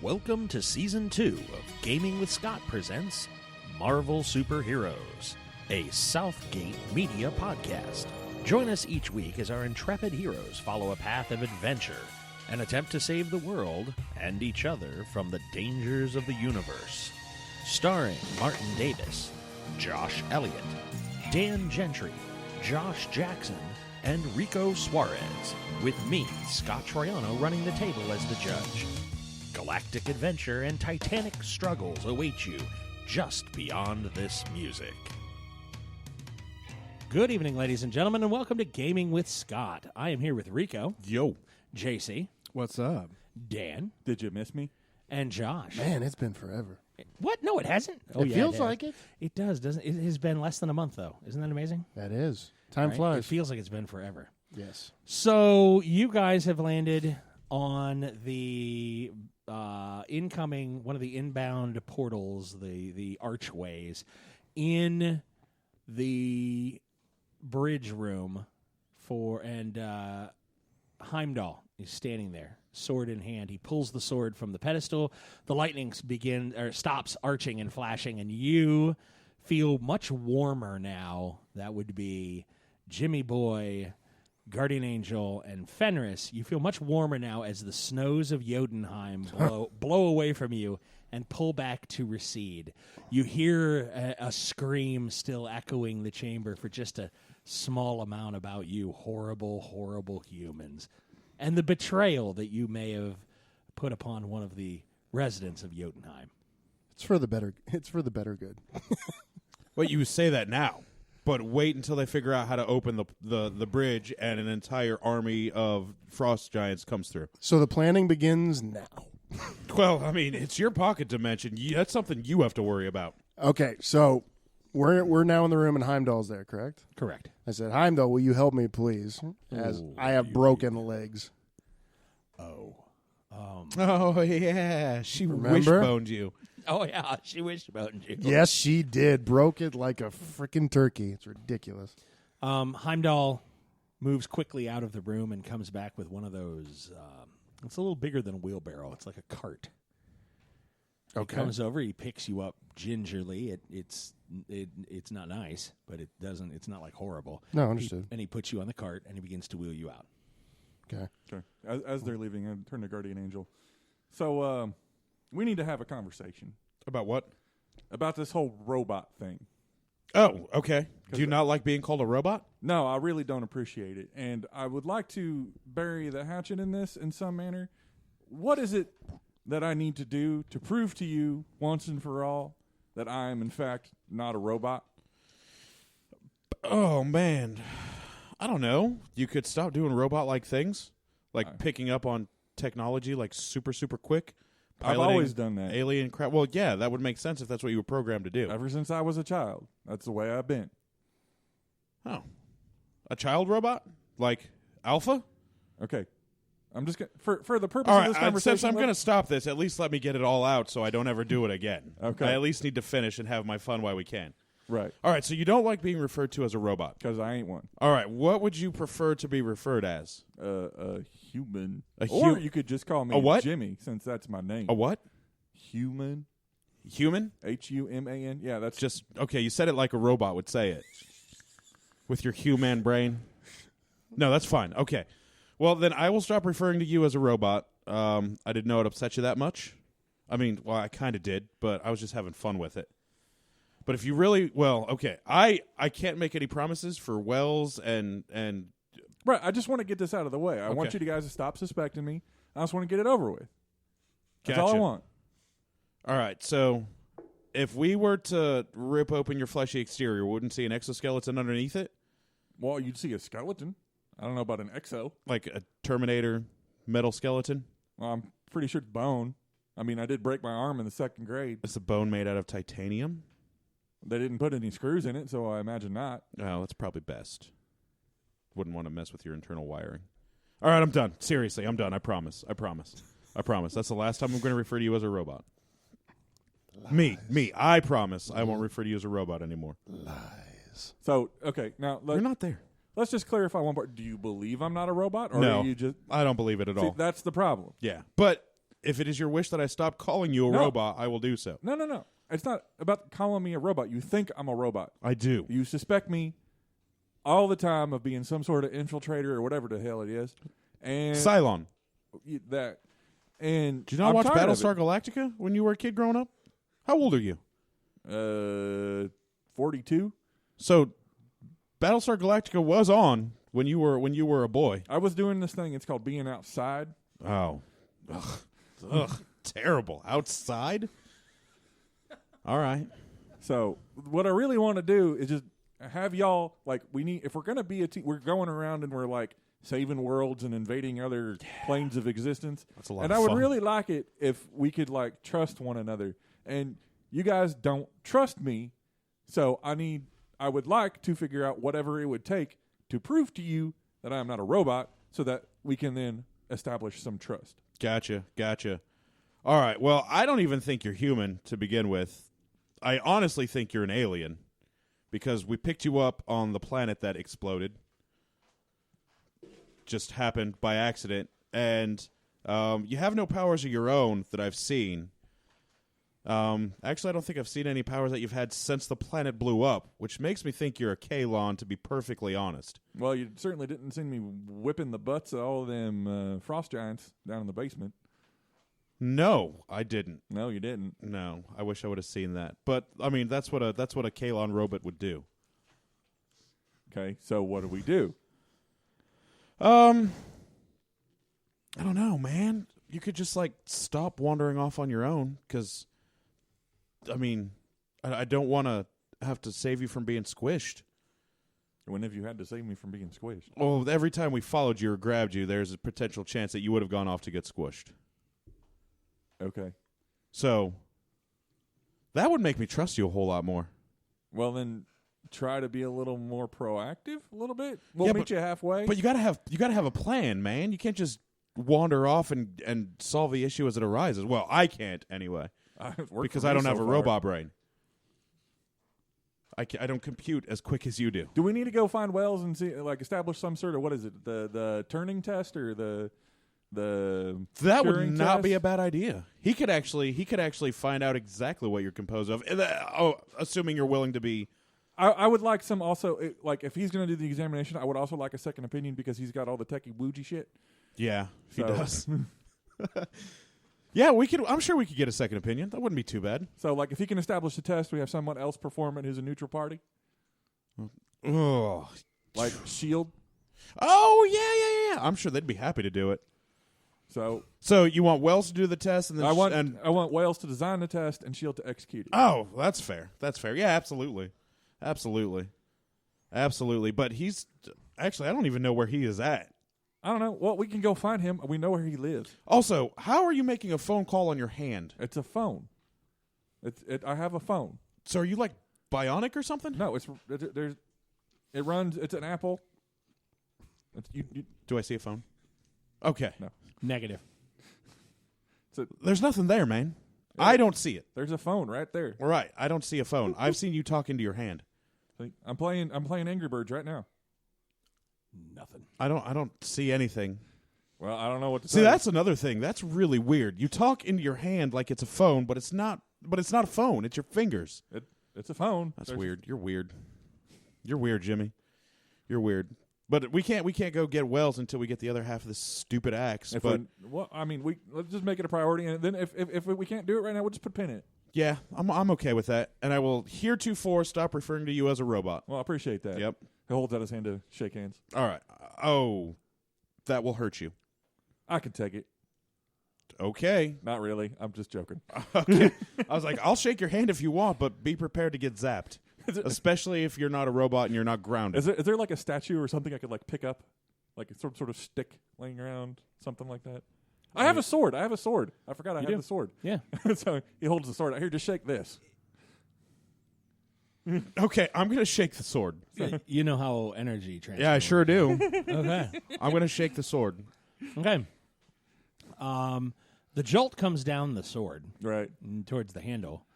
Welcome to Season 2 of Gaming with Scott presents Marvel Superheroes, a Southgate Media podcast. Join us each week as our intrepid heroes follow a path of adventure and attempt to save the world and each other from the dangers of the universe. Starring Martin Davis, Josh Elliott, Dan Gentry, Josh Jackson, and Rico Suarez, with me, Scott Troiano, running the table as the judge. Galactic adventure and titanic struggles await you just beyond this music. Good evening, ladies and gentlemen, and welcome to Gaming with Scott. I am here with Rico. Yo. JC. What's up? Dan. Did you miss me? And Josh. Man, it's been forever. What? No, it hasn't. It feels like it. It does, doesn't it? It has been less than a month, though. Isn't that amazing? That is. Time Right? flies. It feels like it's been forever. Yes. So you guys have landed on the incoming, one of the inbound portals, the archways, in the bridge room and Heimdall is standing there, sword in hand. He pulls the sword from the pedestal. The lightning stops arching and flashing, and you feel much warmer now. That would be Jimmy Boy, Guardian Angel, and Fenris. You feel much warmer now as the snows of Jotunheim blow away from you and pull back to recede. You hear a scream still echoing the chamber for just a small amount about you, horrible, horrible humans, and the betrayal that you may have put upon one of the residents of Jotunheim. It's for the better. It's for the better good. Well, you say that now, but wait until they figure out how to open the bridge and an entire army of frost giants comes through. So the planning begins now. Well, I mean, it's your pocket dimension. That's something you have to worry about. Okay, so we're now in the room and Heimdall's there, correct? Correct. I said, Heimdall, will you help me, please? As I have broken legs. Oh, yeah. She Remember? wishboned you. Oh, yeah, she wishboned you. Yes, she did. Broke it like a freaking turkey. It's ridiculous. Heimdall moves quickly out of the room and comes back with one of those. It's a little bigger than a wheelbarrow. It's like a cart. Okay. He comes over. He picks you up gingerly. It's not nice, but it's not like horrible. No, understood. And he puts you on the cart and he begins to wheel you out. Okay. As they're leaving, I turn to Guardian Angel. So, we need to have a conversation About what? about this whole robot thing. Oh, okay. Do you not like being called a robot? No, I really don't appreciate it. And I would like to bury the hatchet in this in some manner. What is it that I need to do to prove to you once and for all that I am, in fact, not a robot? Oh, man. I don't know. You could stop doing robot-like things, like picking up on technology like super, super quick. I've always done that. Alien crap. Well, yeah, that would make sense if that's what you were programmed to do. Ever since I was a child. That's the way I've been. Oh. A child robot? Like Alpha? Okay. I'm just going to, for the purpose All of right, this conversation. since I'm going to stop this, at least let me get it all out so I don't ever do it again. Okay. I at least need to finish and have my fun while we can. Right. All right, so you don't like being referred to as a robot. Because I ain't one. All right, what would you prefer to be referred as? A human. Or you could just call me a what? Jimmy, since that's my name. A what? Human. Human? Human. Yeah, that's Just, okay, you said it like a robot would say it. With your human brain. No, that's fine. Okay. Well, then I will stop referring to you as a robot. I didn't know it upset you that much. I mean, well, I kind of did, but I was just having fun with it. But if you really, well, okay, I can't make any promises for Wells and right. I just want to get this out of the way. I Okay. want you guys to stop suspecting me. I just want to get it over with. That's all I Gotcha. want. All right, so if we were to rip open your fleshy exterior, we wouldn't see an exoskeleton underneath it? Well, you'd see a skeleton. I don't know about an exo. Like a Terminator metal skeleton? Well, I'm pretty sure it's bone. I mean, I did break my arm in the second grade. Is the bone made out of titanium? They didn't put any screws in it, so I imagine not. Oh, that's probably best. Wouldn't want to mess with your internal wiring. All right, I'm done. Seriously, I'm done. I promise. I promise. I promise. That's the last time I'm going to refer to you as a robot. Lies. Me. I promise I won't refer to you as a robot anymore. Lies. So, okay, now You're not there. let's just clarify one part. Do you believe I'm not a robot, or No, are you just? I don't believe it at See, all. that's the problem. Yeah, but if it is your wish that I stop calling you a robot, I will do so. No. It's not about calling me a robot. You think I'm a robot. I do. You suspect me all the time of being some sort of infiltrator or whatever the hell it is. And Cylon. that. And Did you not I'm watch tired of Battlestar Galactica when you were a kid growing up? How old are you? 42. So, Battlestar Galactica was on when you were a boy. I was doing this thing. It's called being outside. Oh, ugh, terrible. Outside. All right. So what I really want to do is just have y'all like if we're gonna be a team, we're going around and we're like saving worlds and invading other planes of existence. That's a lot and of I would fun. really like it if we could like trust one another. And you guys don't trust me, so I would like to figure out whatever it would take to prove to you that I am not a robot, so that we can then establish some trust. Gotcha. All right. Well, I don't even think you're human to begin with. I honestly think you're an alien because we picked you up on the planet that exploded. Just happened by accident. And you have no powers of your own that I've seen. Actually, I don't think I've seen any powers that you've had since the planet blew up, which makes me think you're a Kalon, to be perfectly honest. Well, you certainly didn't see me whipping the butts of all them frost giants down in the basement. No, I didn't. No, you didn't. No, I wish I would have seen that. But I mean, that's what a Kalon robot would do. Okay, so what do we do? I don't know, man. You could just like stop wandering off on your own, because I mean, I don't want to have to save you from being squished. When have you had to save me from being squished? Well, every time we followed you or grabbed you, there's a potential chance that you would have gone off to get squished. Okay. So that would make me trust you a whole lot more. Well, then try to be a little more proactive a little bit. We'll meet you halfway. But you gotta have a plan, man. You can't just wander off and solve the issue as it arises. Well, I can't anyway, because I don't have a robot brain. I don't compute as quick as you do. Do we need to go find Wells and see, like, establish some sort of, what is it, the turning test or the That would Turing not test? be a bad idea. He could actually find out exactly what you're composed of. Assuming you're willing to be. I would like some also, like, if he's going to do the examination, I would also like a second opinion because he's got all the techie woojie shit. Yeah, he So- does. Yeah, we could. I'm sure we could get a second opinion. That wouldn't be too bad. So, like, if he can establish the test, we have someone else perform it who's a neutral party, Oh, like S.H.I.E.L.D. oh yeah. I'm sure they'd be happy to do it. So you want Wells to do the test, and then I want Wales to design the test and S.H.I.E.L.D. to execute it. Oh, that's fair. Yeah, absolutely. But he's actually, I don't even know where he is at. I don't know. Well, we can go find him. We know where he lives. Also, how are you making a phone call on your hand? It's a phone. I have a phone. So are you like bionic or something? No, it runs. It's an Apple. Do I see a phone? Okay. No. Negative. There's nothing there, man. I don't see it. There's a phone right there. Right. I don't see a phone. I've seen you talk into your hand. See, I'm playing Angry Birds right now. Nothing. I don't see anything. Well, I don't know what to See, say. that's another thing. That's really weird. You talk into your hand like it's a phone, but it's not. But it's not a phone. It's your fingers. It's a phone. That's weird. You're weird. You're weird, Jimmy. You're weird. But we can't go get Wells until we get the other half of this stupid axe. But let's just make it a priority, and then if we can't do it right now, we'll just put a pin in it. yeah, I'm okay with that, and I will heretofore stop referring to you as a robot. Well, I appreciate that. Yep. He holds out his hand to shake hands. All right. Oh, that will hurt you. I can take it. Okay. Not really. I'm just joking. Okay. I was like, I'll shake your hand if you want, but be prepared to get zapped. Especially if you're not a robot and you're not grounded. Is there like a statue or something I could like pick up, like a sort of stick laying around, something like that? I have a sword. I forgot I have the sword. Yeah. So he holds the sword. Here, just shake this. Okay, I'm going to shake the sword. You know how energy transfers. Yeah, I sure do. Okay. I'm going to shake the sword. Okay. The jolt comes down the sword Right. towards the handle.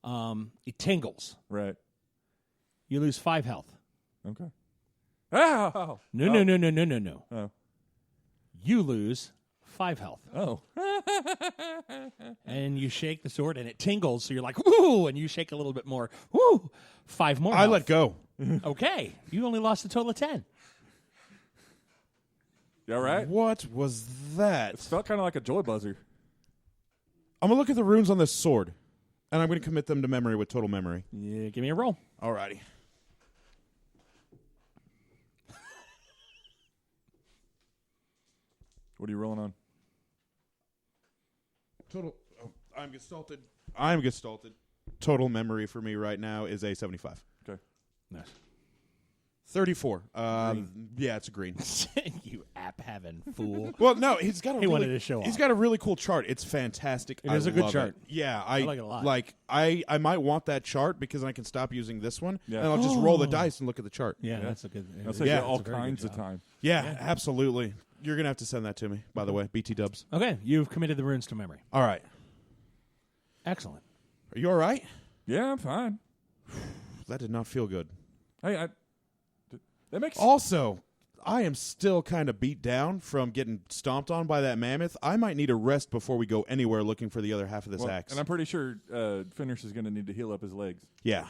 It tingles. Right. You lose 5 health. Okay. Ow! No. Oh. You lose 5 health. Oh. And you shake the sword, and it tingles, so you're like, woo! And you shake a little bit more. Woo! 5 more I health. let go. Okay. You only lost a total of 10. You all right? What was that? It felt kind of like a joy buzzer. I'm going to look at the runes on this sword, and I'm going to commit them to memory with total memory. Yeah, give me a roll. Alrighty. What are you rolling on? Total. Oh, I'm gestalted. Total memory for me right now is a 75. Okay. Nice. 34. Yeah, it's a green. You app-having fool. Well, no, he's got a He really, wanted to show He's off. got a really cool chart. It's fantastic. It is a good love chart. it. Yeah, I like it a lot. Like I might want that chart because I can stop using this one, Yeah. and I'll just roll the dice and look at the chart. Yeah, that's a good. I'll save Yeah. you all That's a very good kinds of job. time. Yeah, absolutely. You're gonna have to send that to me, by the way. BT Dubs. Okay, you've committed the runes to memory. All right. Excellent. Are you all right? Yeah, I'm fine. That did not feel good. Hey, that makes Also, I am still kind of beat down from getting stomped on by that mammoth. I might need a rest before we go anywhere looking for the other half of this axe. and I'm pretty sure Fenris is going to need to heal up his legs. Yeah.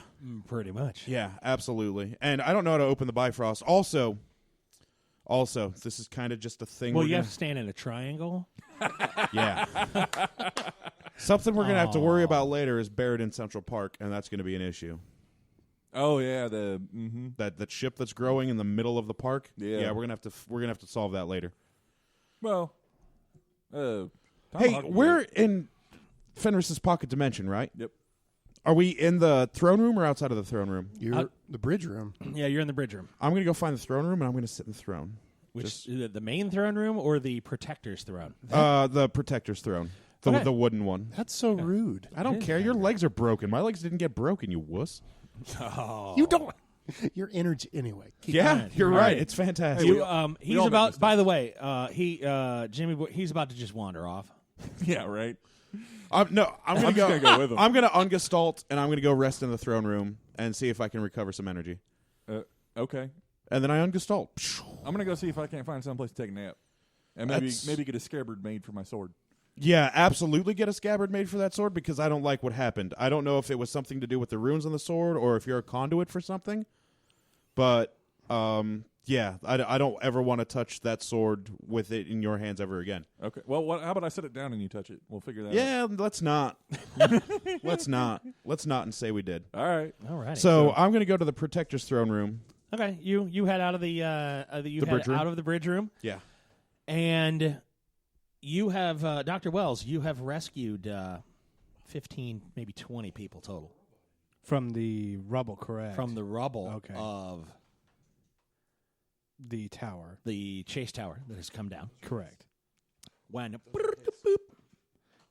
Pretty much. Yeah, absolutely. And I don't know how to open the Bifrost. Also, this is kind of just a thing. Well, we're you gonna, have to stand in a triangle. yeah. Something we're going to have to worry about later is buried in Central Park, and that's going to be an issue. Oh yeah, That ship that's growing in the middle of the park. Yeah. we're gonna have to solve that later. well, Hey, Tomahawk- we're in Fenris's pocket dimension, right? Yep. Are we in the throne room or outside of the throne room? You're the bridge room. Yeah, you're in the bridge room. I'm gonna go find the throne room, and I'm gonna sit in the throne. Which the main throne room or the protector's throne? The protector's throne, the Okay. the wooden one. That's so rude. I don't is care. Your kinda legs are broken. My legs didn't get broken. You wuss. You don't. Your energy anyway. Keep Yeah, going. you're All right. right. It's fantastic. You, we he's all make about. mistakes. By the way, Jimmy Boy, he's about to just wander off. Yeah, right. I'm gonna I'm just gonna go with him. I'm gonna ungestalt, and I'm gonna go rest in the throne room and see if I can recover some energy. Okay. And then I ungestalt. I'm gonna go see if I can't find someplace to take a nap, and maybe get a scabbard made for my sword. Yeah, absolutely get a scabbard made for that sword because I don't like what happened. I don't know if it was something to do with the runes on the sword or if you're a conduit for something. But, yeah, I don't ever want to touch that sword with it in your hands ever again. Okay. Well, how about I set it down and you touch it? We'll figure that out. Yeah, let's not. Let's not and say we did. All right. All right. So I'm going to go to the Protector's throne room. okay, you head out of the bridge room? out of the bridge room, Yeah. and you have Dr. Wells. You have rescued 15, maybe 20 people total From the rubble, correct. from the rubble Okay. of the tower, the chase tower that has come down. correct. When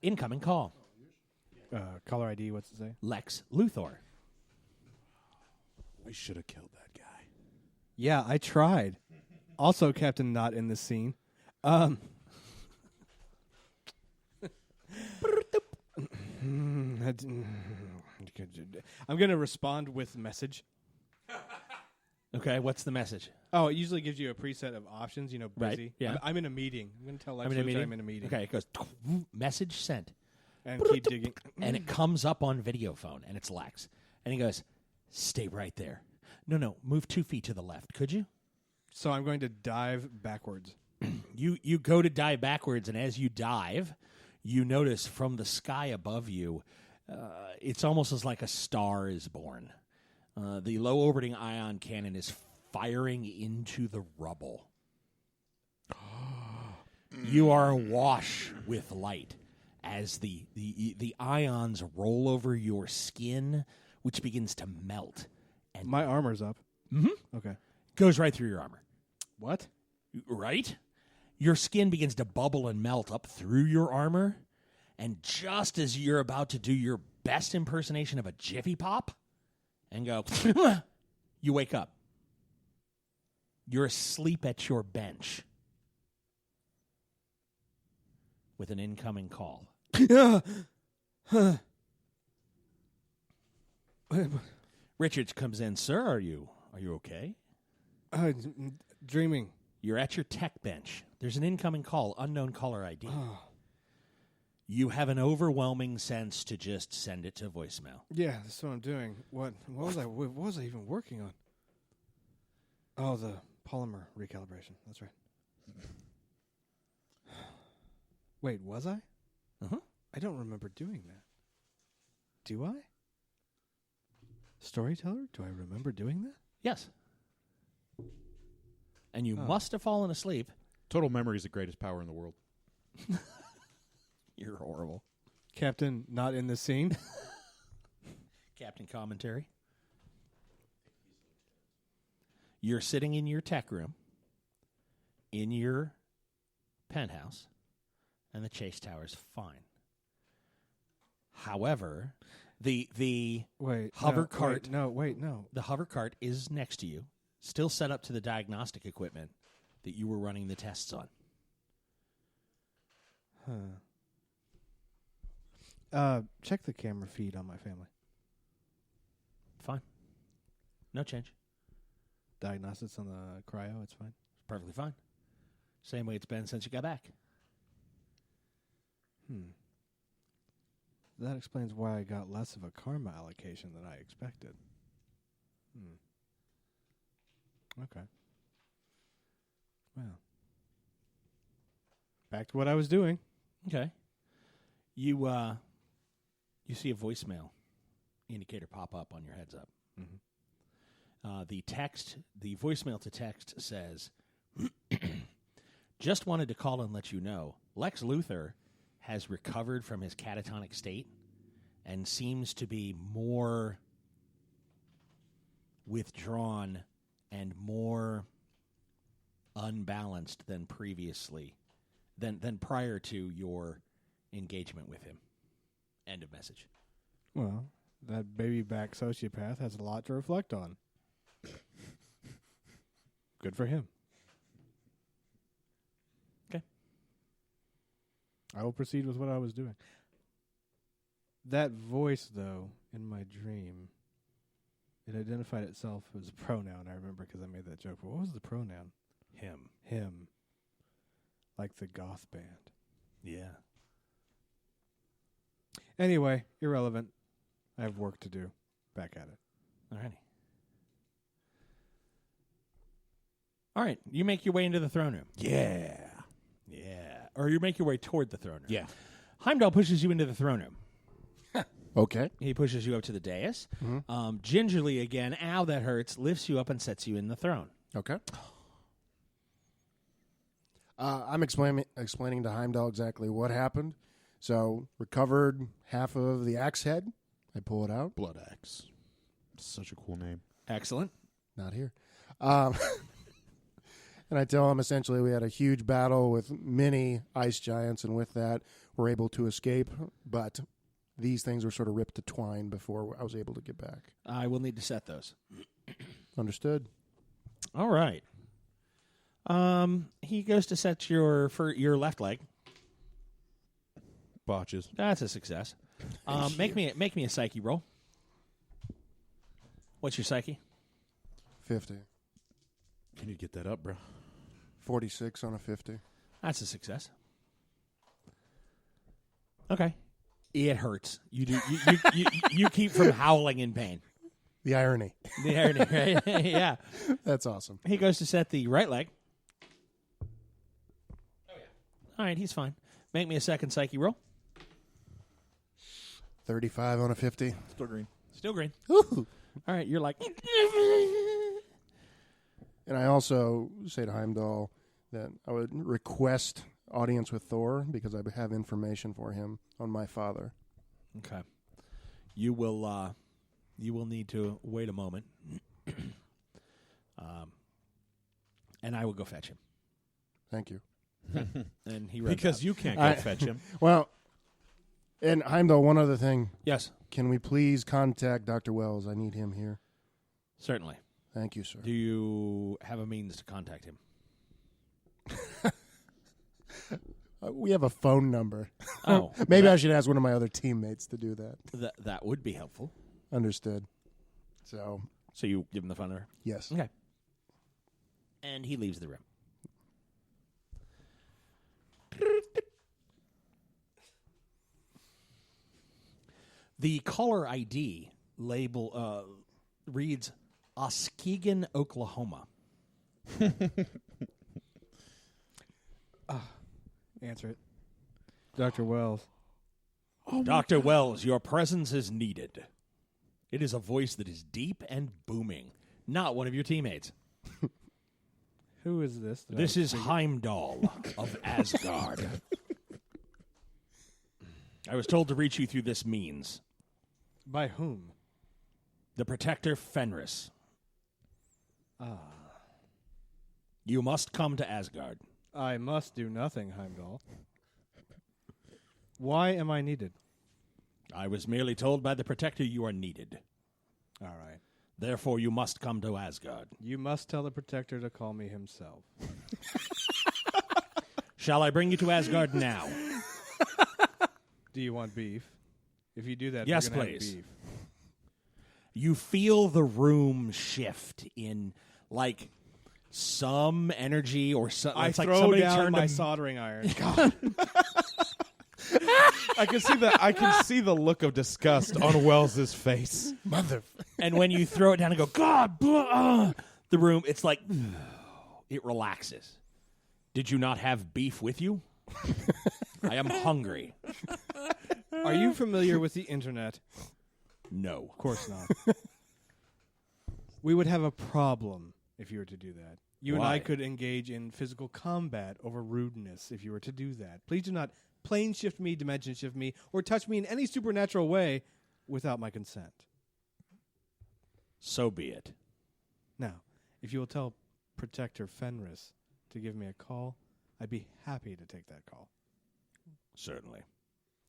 incoming call, Caller ID, what's it say? Lex Luthor. We should have killed that guy. Yeah, I tried. Also, Captain not in this scene. I'm going to respond with message. Okay, what's the message? Oh, it usually gives you a preset of options, busy. Right, yeah. I'm in a meeting. I'm going to tell Lex I'm in a Luthor meeting. I'm in a meeting. Okay, it goes message sent, And keep digging. and it comes up on video phone, and it's Lex, and he goes, "Stay right there. No, move 2 feet to the left, could you?" So I'm going to dive backwards. You go to dive backwards, and as you dive, you notice from the sky above you, it's almost as like a star is born. The low orbiting ion cannon is firing into the rubble. You are awash with light as the ions roll over your skin, which begins to melt and My armor's up. Mm-hmm. Okay. goes right through your armor. What? Right? Your skin begins to bubble and melt up through your armor, and just as you're about to do your best impersonation of a Jiffy Pop and go, you wake up. You're asleep at your bench with an incoming call. Richards comes in. "Sir, are you okay?" Dreaming. You're at your tech bench. There's an incoming call, unknown caller ID. You have an overwhelming sense to just send it to voicemail. Yeah, that's what I'm doing. What was I even working on? Oh, the polymer recalibration. That's right. Wait, was I? Uh-huh. I don't remember doing that. Do I? Storyteller? Do I remember doing that? Yes. And you must have fallen asleep. Total memory is the greatest power in the world. You're horrible. Captain, not in the scene. Captain Commentary. You're sitting in your tech room, in your penthouse, and the chase tower's fine. However, the Wait, hover cart. Wait, no. The hover cart is next to you, still set up to the diagnostic equipment that you were running the tests on. Check the camera feed on my family. Fine. No change. Diagnostics on the cryo, it's fine. Perfectly fine. Same way it's been since you got back. That explains why I got less of a karma allocation than I expected. Okay. Well. Back to what I was doing. Okay. You see a voicemail indicator pop up on your heads up. The voicemail to text says, just wanted to call and let you know, Lex Luthor has recovered from his catatonic state and seems to be more withdrawn and more unbalanced than previously, than prior to your engagement with him. End of message. Well, that baby back sociopath has a lot to reflect on. Good for him. Okay. I will proceed with what I was doing. That voice, though, in my dream, it identified itself as a pronoun. I remember because I made that joke. But what was the pronoun? Him. Him. Like the goth band. Yeah. Anyway, irrelevant. I have work to do. Back at it. Alrighty. All right. You make your way into the throne room. Yeah. Yeah. Or you make your way toward the throne room. Yeah. Heimdall pushes you into the throne room. Okay. He pushes you up to the dais. Gingerly again, ow, that hurts, lifts you up and sets you in the throne. Okay. I'm explaining to Heimdall exactly what happened. So, recovered half of the axe head. I pull it out. Blood Axe. Such a cool name. Excellent. Not here. And I tell him essentially we had a huge battle with many ice giants, and with that, we're able to escape. But these things were sort of ripped to twine before I was able to get back. I will need to set those. Understood. All right. He goes to set your left leg. Botches. That's a success. Make me a psyche roll. What's your psyche? 50. You need to get that up, bro. 46 on a 50. That's a success. Okay. It hurts. You do. You keep from howling in pain. The irony. The irony, right? Yeah. That's awesome. He goes to set the right leg. Oh yeah. All right, he's fine. Make me a second psyche roll. 35 on a 50. Still green. Still green. Ooh. All right, you're like. And I also say to Heimdall that I would request audience with Thor because I have information for him on my father. Okay. You will need to wait a moment. And I will go fetch him. Thank you. And he runs Because out. you can't go fetch him. Well, and Heimdall, one other thing. Yes, Can we please contact Dr. Wells? I need him here. certainly. Thank you, sir. Do you have a means to contact him? We have a phone number. Oh, Maybe I should ask one of my other teammates to do that. that would be helpful. Understood. So, So you give him the phone number. yes. Okay. And he leaves the room. The caller ID label reads Oskegon, Oklahoma. Answer it. Dr. Wells. Dr. Wells, your presence is needed. It is a voice that is deep and booming, not one of your teammates. Who is this? This is Heimdall of Asgard. I was told to reach you through this means. By whom? The Protector Fenris. You must come to Asgard. I must do nothing, Heimdall. Why am I needed? I was merely told by the Protector you are needed. All right. Therefore, you must come to Asgard. You must tell the Protector to call me himself. Shall I bring you to Asgard now? Do you want beef? If you do that, Yes, we're gonna please. Have beef. You feel the room shift in, like, some energy or something. I It's like throw somebody down turned my a- soldering iron. I can see that. I can see the look of disgust on Wells's face. Mother. And when you throw it down and go, God, the room, it's like, it relaxes. Did you not have beef with you? I am hungry. Are you familiar with the internet? No. Of course not. We would have a problem if you were to do that. You and Why? I could engage in physical combat over rudeness if you were to do that. Please do not plane shift me, dimension shift me, or touch me in any supernatural way without my consent. So be it. Now, if you will tell Protector Fenris to give me a call, I'd be happy to take that call. Certainly.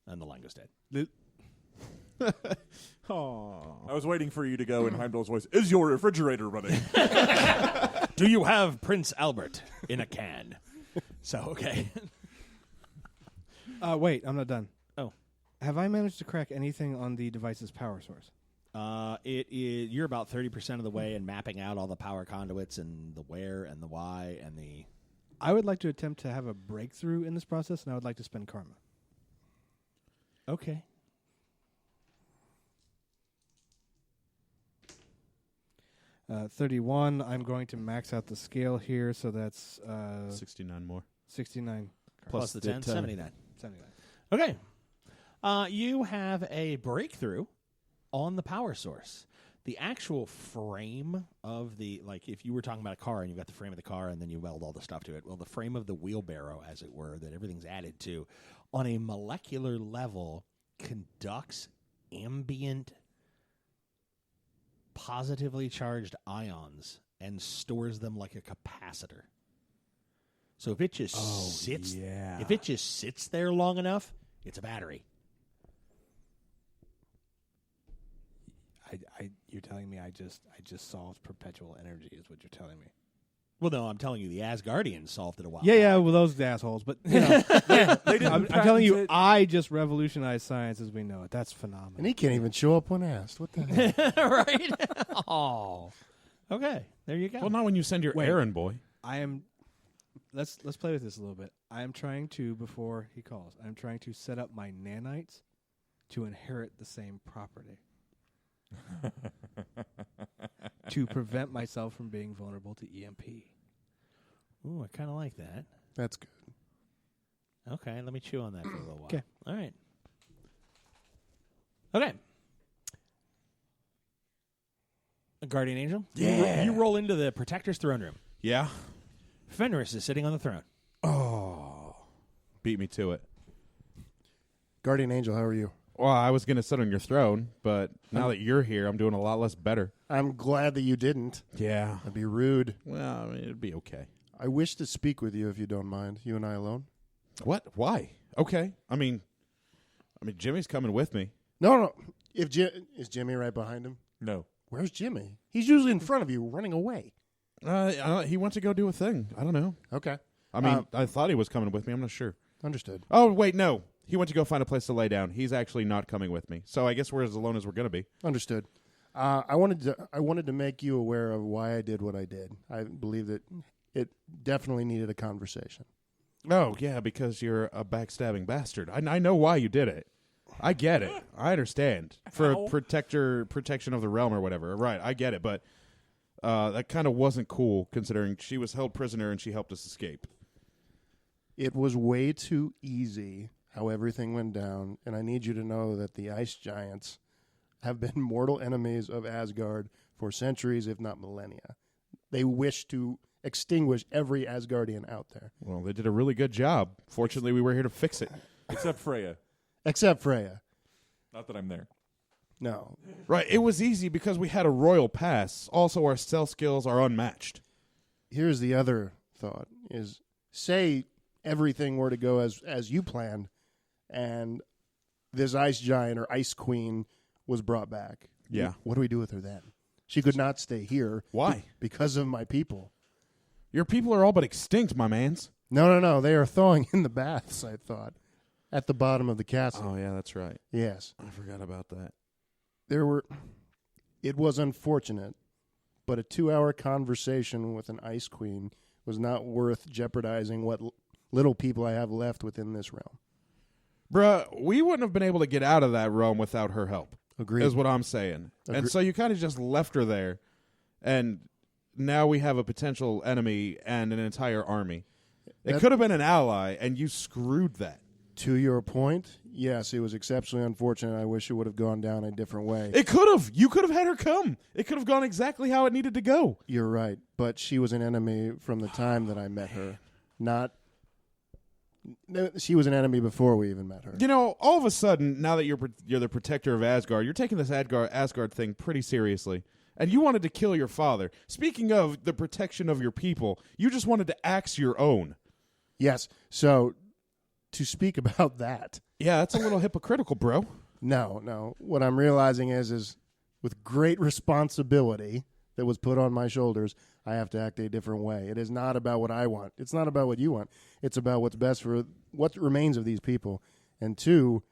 And the line goes dead. Aww. I was waiting for you to go in Heimdall's voice. Is your refrigerator running? Do you have Prince Albert in a can? So, okay. Wait, I'm not done. Oh. Have I managed to crack anything on the device's power source? It is. You're about 30% of the way in mapping out all the power conduits and the where and the why and the... I would like to attempt to have a breakthrough in this process, and I would like to spend karma. Okay. Uh, 31, I'm going to max out the scale here, so that's 69 more. 69. Plus the 10, 79. 79. Okay. You have a breakthrough on the power source. The actual frame of the, like, if you were talking about a car and you've got the frame of the car and then you weld all the stuff to it, well, the frame of the wheelbarrow, as it were, that everything's added to, on a molecular level, conducts ambient, positively charged ions and stores them like a capacitor. So if it just sits, if it just sits there long enough, it's a battery. You're telling me I just solved perpetual energy is what you're telling me. Well, no, I'm telling you, the Asgardians solved it a while. Yeah, well, those assholes, but you know, They didn't I'm telling you, patent it. I just revolutionized science as we know it. That's phenomenal. And he can't even show up when asked. What the hell? Right? Oh. Okay, there you go. Well, not when you send your Wait. errand boy. I am. Let's play with this a little bit. I am trying to, before he calls, I'm trying to set up my nanites to inherit the same property. To prevent myself from being vulnerable to EMP. Ooh, I kind of like that. That's good. Okay, let me chew on that for a little while. 'Kay. All right. Okay. A guardian angel? Yeah. You roll into the Protector's throne room. Yeah. Fenris is sitting on the throne. Oh. Beat me to it. Guardian Angel, how are you? Well, I was going to sit on your throne, but now that you're here, I'm doing a lot less better. I'm glad that you didn't. Yeah. That'd be rude. Well, I mean, it'd be okay. I wish to speak with you if you don't mind. You and I alone? What? Why? Okay. I mean, Jimmy's coming with me. No. If is Jimmy right behind him? No. Where's Jimmy? He's usually in front of you, running away. He went to go do a thing. I don't know. Okay. I mean, I thought he was coming with me. I'm not sure. Understood. Oh, wait, no. He went to go find a place to lay down. He's actually not coming with me. So I guess we're as alone as we're going to be. Understood. I wanted to make you aware of why I did what I did. I believe that it definitely needed a conversation. Oh, yeah, because you're a backstabbing bastard. I know why you did it. I get it. I understand. For a protection of the realm or whatever. Right, I get it. But that kind of wasn't cool considering she was held prisoner and she helped us escape. It was way too easy how everything went down, and I need you to know that the ice giants have been mortal enemies of Asgard for centuries, if not millennia. They wish to extinguish every Asgardian out there. Well, they did a really good job. Fortunately, we were here to fix it. Except Freya. Except Freya. Not that I'm there. No. Right, it was easy because we had a royal pass. Also, our stealth skills are unmatched. Here's the other thought, is say everything were to go as you planned, and this ice giant or ice queen was brought back. Yeah. What do we do with her then? She could not stay here. Why? Because of my people. Your people are all but extinct, my mans. No. They are thawing in the baths, I thought, at the bottom of the castle. Oh, yeah, that's right. Yes. I forgot about that. It was unfortunate, but a 2-hour conversation with an ice queen was not worth jeopardizing what little people I have left within this realm. Bruh, we wouldn't have been able to get out of that realm without her help. Agreed. Is what I'm saying. And so you kind of just left her there, and now we have a potential enemy and an entire army. It could have been an ally, and you screwed that. To your point, yes, it was exceptionally unfortunate. I wish it would have gone down a different way. It could have. You could have had her come. It could have gone exactly how it needed to go. You're right, but she was an enemy from the time that I met her. She was an enemy before we even met her. You know, all of a sudden, now that you're the protector of Asgard, you're taking this Asgard thing pretty seriously. And you wanted to kill your father. Speaking of the protection of your people, you just wanted to axe your own. Yes, so to speak about that. Yeah, that's a little hypocritical, bro. No. What I'm realizing is with great responsibility that was put on my shoulders, I have to act a different way. It is not about what I want. It's not about what you want. It's about what's best for what remains of these people. And 2,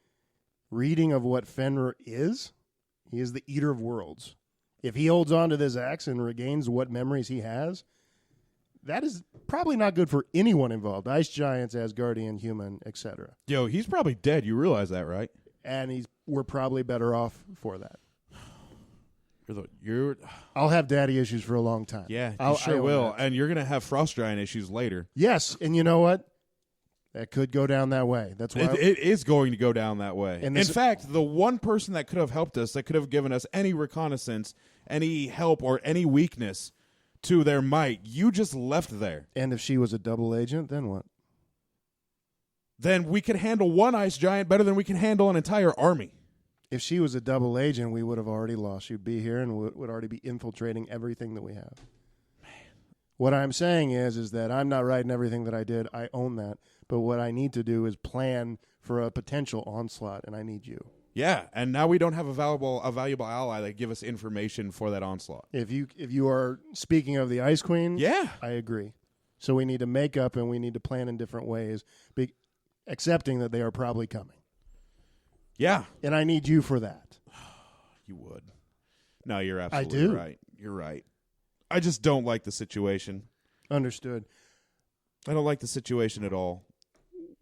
reading of what Fenrir is, he is the eater of worlds. If he holds on to this axe and regains what memories he has, that is probably not good for anyone involved. Ice giants, Asgardian, human, etc. Yo, he's probably dead. You realize that, right? And we're probably better off for that. I'll have daddy issues for a long time. Yeah, I you sure will. that. And you're going to have frost giant issues later. Yes, and you know what? That could go down that way. That's why It is going to go down that way. And in fact, the one person that could have helped us, that could have given us any reconnaissance, any help, or any weakness to their might, you just left there. And if she was a double agent, then what? Then we could handle one ice giant better than we can handle an entire army. If she was a double agent, we would have already lost. She'd be here and would already be infiltrating everything that we have. Man. What I'm saying is that I'm not right in everything that I did. I own that. But what I need to do is plan for a potential onslaught, and I need you. Yeah, and now we don't have a valuable ally that give us information for that onslaught. If you are speaking of the Ice Queen, yeah, I agree. So we need to make up and we need to plan in different ways, accepting that they are probably coming. Yeah. And I need you for that. You would. No, you're absolutely I do. right. You're right. I just don't like the situation. Understood. I don't like the situation at all.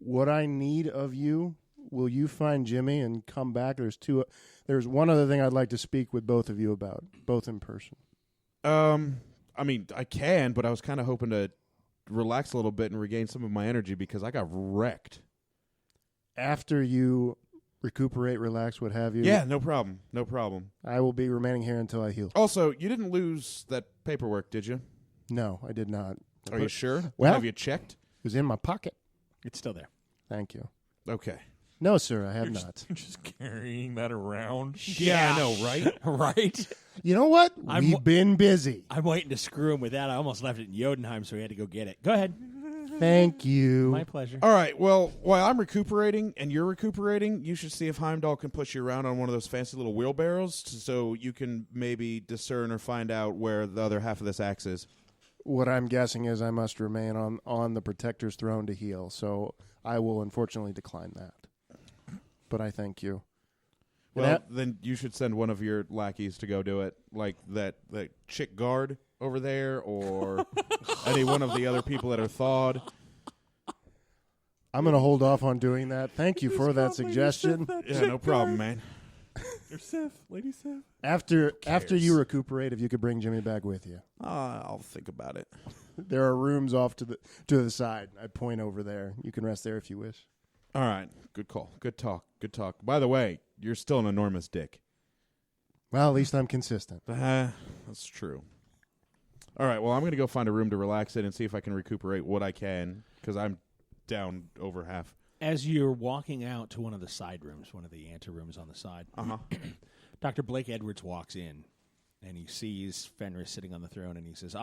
What I need of you, will you find Jimmy and come back? There's one other thing I'd like to speak with both of you about, both in person. I mean, I can, but I was kind of hoping to relax a little bit and regain some of my energy because I got wrecked. After you recuperate, relax, what have you. Yeah, no problem. No problem. I will be remaining here until I heal. Also, you didn't lose that paperwork, did you? No, I did not. Are you sure? Well, have you checked? It was in my pocket. It's still there. Thank you. Okay. No, sir, I have not. Just carrying that around. Yeah, I know, right? Right? You know what? I'm- We've been busy. I'm waiting to screw him with that. I almost left it in Jotunheim, so we had to go get it. Go ahead. Thank you. My pleasure. All right, well, while I'm recuperating and you're recuperating, you should see if Heimdall can push you around on one of those fancy little wheelbarrows so you can maybe discern or find out where the other half of this axe is. What I'm guessing is I must remain on the Protector's throne to heal, so I will unfortunately decline that. But I thank you. Well, then you should send one of your lackeys to go do it, like that chick guard over there or any one of the other people that are thawed. I'm going to hold off on doing that. Thank you for that suggestion. Yeah, no problem, man. Or Sif, Lady Sif. After cares? you recuperate, if you could bring Jimmy back with you. I'll think about it. There are rooms off to the side. I point over there. You can rest there if you wish. All right. Good call. Good talk. Good talk. By the way, you're still an enormous dick. Well, at least I'm consistent. That's true. All right. Well, I'm going to go find a room to relax in and see if I can recuperate what I can, because I'm down over half. As you're walking out to one of the side rooms, one of the anterooms on the side, Dr. Blake Edwards walks in, and he sees Fenris sitting on the throne, and he says,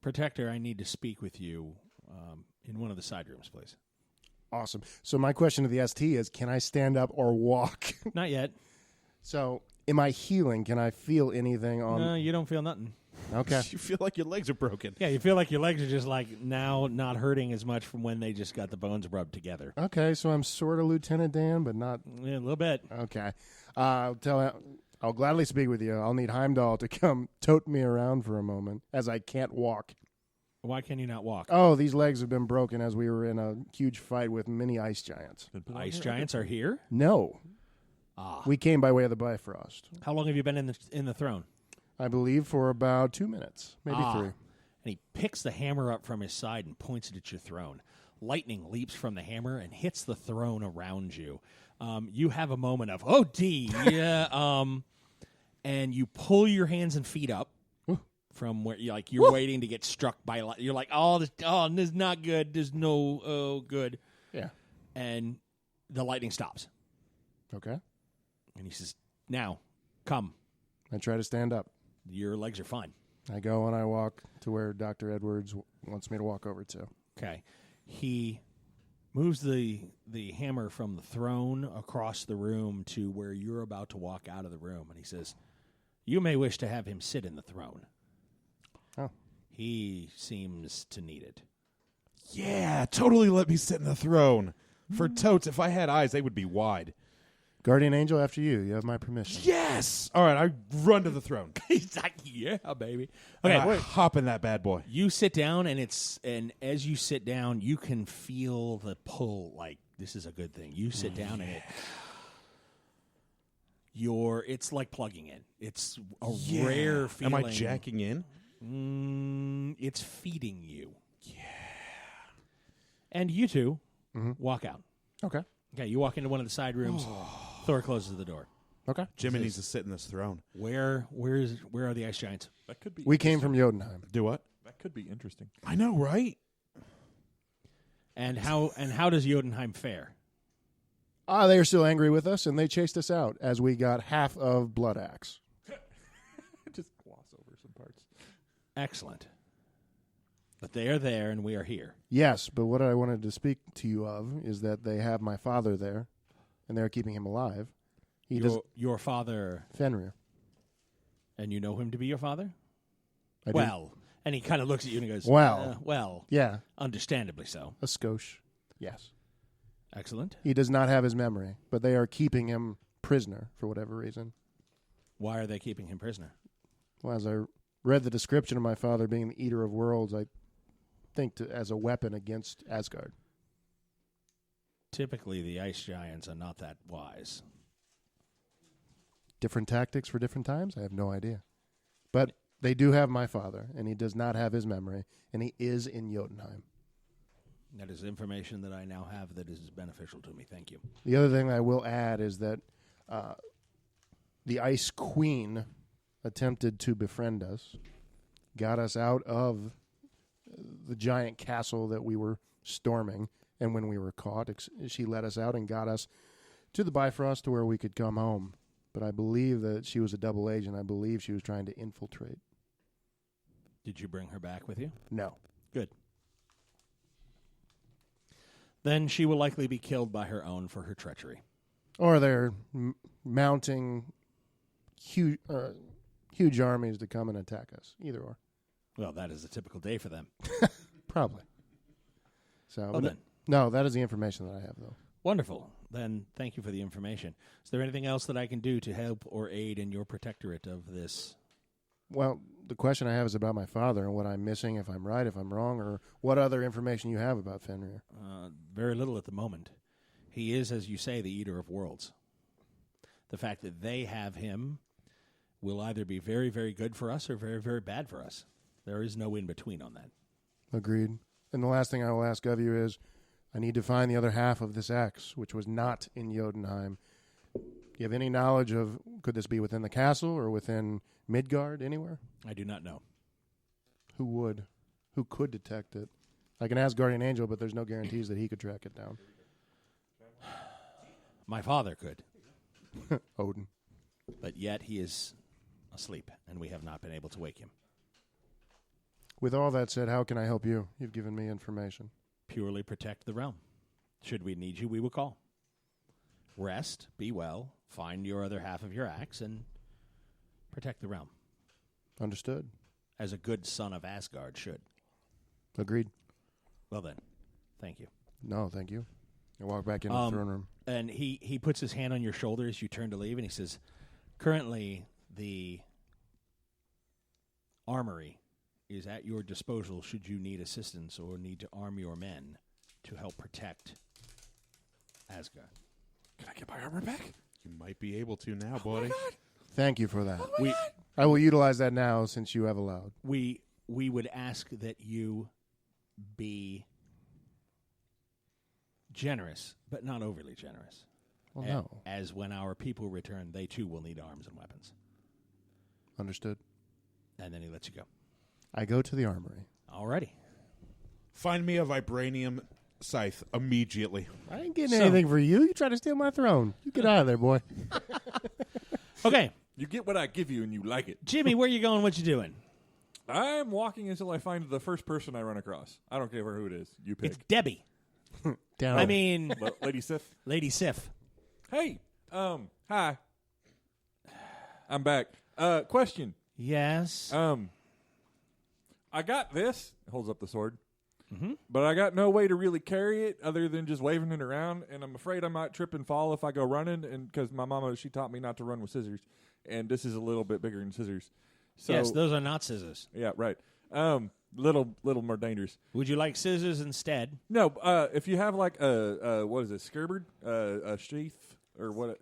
Protector, I need to speak with you in one of the side rooms, please. Awesome. So my question to the ST is, can I stand up or walk? Not yet. So am I healing? Can I feel anything on? No, you don't feel nothing. Okay. You feel like your legs are broken. Yeah, you feel like your legs are just like now not hurting as much from when they just got the bones rubbed together. Okay, so I'm sort of Lieutenant Dan, but not. Yeah, a little bit. Okay. I'll gladly speak with you. I'll need Heimdall to come tote me around for a moment, as I can't walk. Why can you not walk? Oh, these legs have been broken as we were in a huge fight with many ice giants. Ice giants are here? No. Ah. We came by way of the Bifrost. How long have you been in the throne? I believe for about 2 minutes, maybe 3. And he picks the hammer up from his side and points it at your throne. Lightning leaps from the hammer and hits the throne around you. You have a moment of, oh, D. Yeah. And you pull your hands and feet up from where you're waiting to get struck by lightning. You're like, this is not good. There's no good. Yeah. And the lightning stops. Okay. And he says, now, come. I try to stand up. Your legs are fine. I go and I walk to where Dr. Edwards wants me to walk over to. Okay. He moves the hammer from the throne across the room to where you're about to walk out of the room, and he says, you may wish to have him sit in the throne. Oh. He seems to need it. Yeah, totally let me sit in the throne. For totes, if I had eyes, they would be wide. Guardian Angel, after you. You have my permission. Yes! All right, I run to the throne. He's like, yeah, baby. Okay, Okay, hop in that bad boy. you sit down, and as you sit down, you can feel the pull. Like, this is a good thing. You sit down, and it's like plugging in. It's a rare feeling. Am I jacking in? It's feeding you. Yeah. And you two walk out. Okay. Okay, you walk into one of the side rooms. Thor closes the door. Okay. Jimmy needs to sit in this throne. Where are the ice giants? That could be. We came from Jotunheim. Do what? That could be interesting. I know, right? And how does Jotunheim fare? They are still angry with us, and they chased us out as we got half of Blood Axe. Just gloss over some parts. Excellent. But they are there, and we are here. Yes, but what I wanted to speak to you of is that they have my father there, and they're keeping him alive. Your father, Fenrir. and you know him to be your father? I do. Well, and he kind of looks at you and he goes, Well. Yeah, understandably so. a skosh. Yes. Excellent. He does not have his memory, but they are keeping him prisoner for whatever reason. Why are they keeping him prisoner? Well, as I read the description of my father being the eater of worlds, I think as a weapon against Asgard. Typically, the ice giants are not that wise. Different tactics for different times? I have no idea. But they do have my father, and he does not have his memory, and he is in Jotunheim. That is information that I now have that is beneficial to me. Thank you. The other thing I will add is that the Ice Queen attempted to befriend us, got us out of the giant castle that we were storming, and when we were caught, she let us out and got us to the Bifrost to where we could come home. But I believe that she was a double agent. I believe she was trying to infiltrate. Did you bring her back with you? No. Good. Then she will likely be killed by her own for her treachery. Or they're mounting huge armies to come and attack us. Either or. Well, that is a typical day for them. Probably. So, Well then. No, that is the information that I have, though. Wonderful. Then thank you for the information. Is there anything else that I can do to help or aid in your protectorate of this? Well, the question I have is about my father and what I'm missing, if I'm right, if I'm wrong, or what other information you have about Fenrir. Very little at the moment. He is, as you say, the eater of worlds. The fact that they have him will either be very, very good for us or very, very bad for us. There is no in between on that. Agreed. And the last thing I will ask of you is, I need to find the other half of this axe, which was not in Jotunheim. Do you have any knowledge of, could this be within the castle or within Midgard, anywhere? I do not know. Who would? Who could detect it? I can ask Guardian Angel, but there's no guarantees that he could track it down. My father could, Odin. but yet he is asleep, and we have not been able to wake him. With all that said, how can I help you? You've given me information. Purely protect the realm. Should we need you, we will call. Rest, be well, find your other half of your axe, and protect the realm, Understood. as a good son of Asgard should. Agreed. Well then, thank you. No, thank you. I walk back into the throne room. And he puts his hand on your shoulder as you turn to leave, and he says, currently the armory is at your disposal should you need assistance or need to arm your men to help protect Asgard. Can I get my armor back? You might be able to now, buddy. Thank you for that. We I will utilize that now since you have allowed. we would ask that you be generous, but not overly generous. Well, no. As when our people return, they too will need arms and weapons. Understood. And then he lets you go. I go to the armory. Alrighty. Find me a vibranium scythe immediately. I ain't getting anything for you. You try to steal my throne. You get out of there, boy. Okay, You get what I give you, and you like it. Jimmy, where you going? What you doing? I'm walking until I find the first person I run across. I don't care who it is. You pick. It's Debbie. Down. I mean, Lady Sif. Lady Sif. Hey, hi. I'm back. Question. Yes. I got this. Holds up the sword. Mhm. But I got no way to really carry it other than just waving it around, and I'm afraid I might trip and fall if I go running. And because my mama, she taught me not to run with scissors, and this is a little bit bigger than scissors. So, yes, those are not scissors. yeah, right. Little more dangerous. Would you like scissors instead? No, if you have like a what is it, scabbard, a sheath or what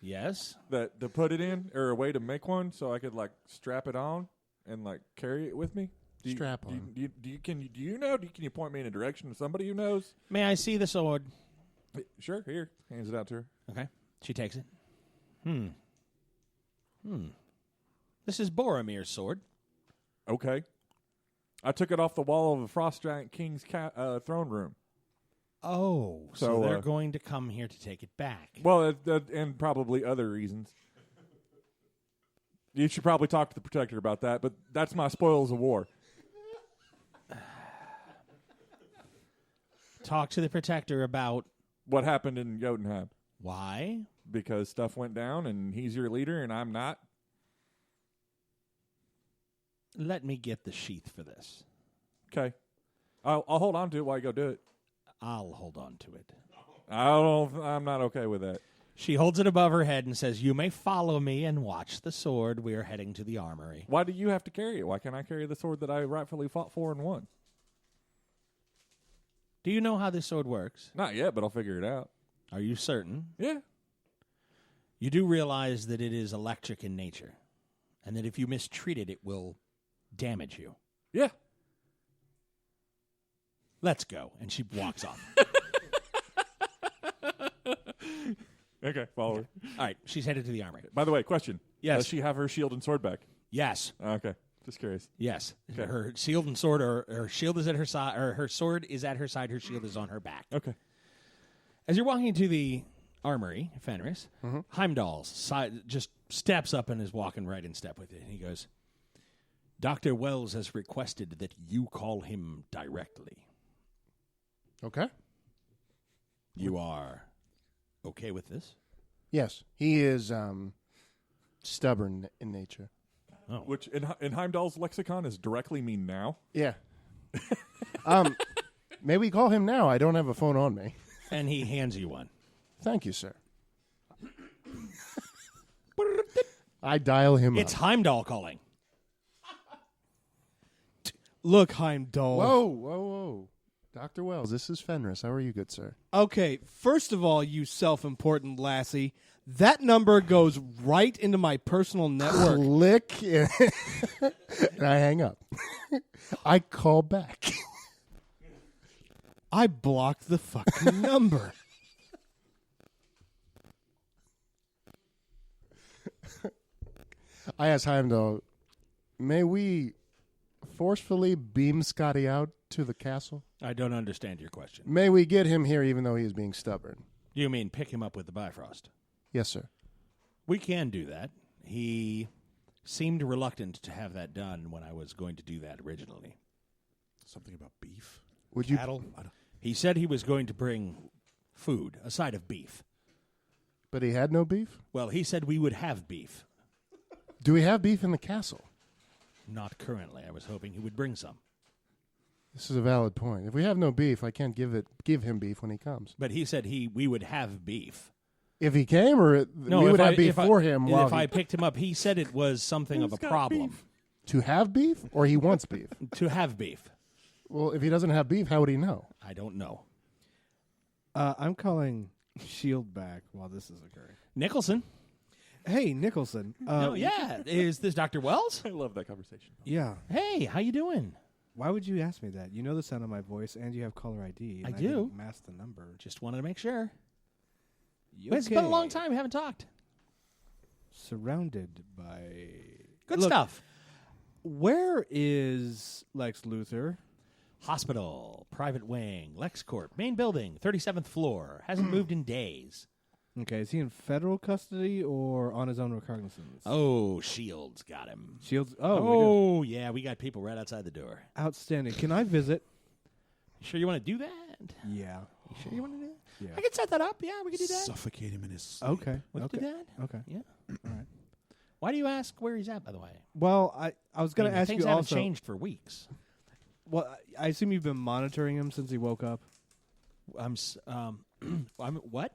Yes. that to put it in, or a way to make one, so I could like strap it on and like carry it with me. Strap on. Can you point me in a direction to somebody who knows? May I see the sword? Sure. Here, hands it out to her. Okay. She takes it. This is Boromir's sword. Okay. I took it off the wall of the Frost Giant King's throne room. Oh, so So, they're going to come here to take it back. Well, and probably other reasons. You should probably talk to the Protector about that, but that's my spoils of war. Talk to the Protector about What happened in Jotunheim? why. Because stuff went down, and he's your leader, and I'm not. Let me get the sheath for this. Okay. I'll hold on to it while you go do it. I'll hold on to it. I'm not okay with that. She holds it above her head and says, "You may follow me and watch the sword. We are heading to the armory." Why do you have to carry it? Why can't I carry the sword that I rightfully fought for and won? Do you know how this sword works? Not yet, but I'll figure it out. Are you certain? Yeah. You do realize that it is electric in nature, and that if you mistreat it, it will damage you. Yeah. Let's go. And she walks off. Okay, follow her. All right, she's headed to the armory. By the way, question. Yes. Does she have her shield and sword back? Yes. Okay. Just curious. Yes. Okay. Her shield and sword, or her shield is at her side, or her sword is at her side, her shield is on her back. Okay. As you're walking to the armory, Fenris, Heimdall's side just steps up and is walking right in step with it. And he goes, "Dr. Wells has requested that you call him directly. Okay. You are okay with this?" Yes. He is stubborn in nature. Oh. Which in Heimdall's lexicon is directly mean now. Yeah. May we call him now? I don't have a phone on me. And he hands you one. Thank you, sir. I dial him It's up. Heimdall calling. Look, Heimdall. Whoa. Dr. Wells, this is Fenris. How are you, good sir? Okay, first of all, you self-important lassie, that number goes right into my personal network. Click. And I hang up. I call back. I blocked the fucking number. I asked Heimdall, may we forcefully beam Scotty out to the castle? I don't understand your question. May we get him here even though he is being stubborn? You mean pick him up with the Bifrost? Yes, sir. We can do that. He seemed reluctant to have that done when I was going to do that originally. Something about beef. Would you? Cattle? He said he was going to bring food, a side of beef. But he had no beef? Well, he said we would have beef. Do we have beef in the castle? Not currently. I was hoping he would bring some. This is a valid point. If we have no beef, I can't give him beef when he comes. But he said we would have beef. If he came, or No, we would if have I- beef if I- for him. While If I picked him up, he said it was something of a problem. to have beef, or he wants beef. To have beef. Well, if he doesn't have beef, how would he know? I don't know. I'm calling Shield back while this is occurring. Nicholson. Hey, Nicholson. No, yeah. Is this Dr. Wells? I love that conversation. Yeah. Hey, how you doing? Why would you ask me that? You know the sound of my voice, and you have caller ID. And I I do. didn't mask the number. Just wanted to make sure. You It's been a long okay? time. We haven't talked. Surrounded by Good Look, stuff. Where is Lex Luthor? Hospital, private wing, LexCorp, main building, 37th floor. Hasn't moved in days. Okay, is he in federal custody or on his own recognizance? Oh, Shields got him. Shields. Oh, we Yeah, we got people right outside the door. do. Outstanding. Can I visit? Sure you want to do that? Yeah. You sure you want to do that? Yeah. I can set that up. Yeah, we can do that. Suffocate him in his sleep. Okay. We can Okay. do that. Okay. Yeah. All right. Why do you ask where he's at, by the way? Well, I was going to ask things you haven't also. changed for weeks. Well, I assume you've been monitoring him since he woke up. I'm what?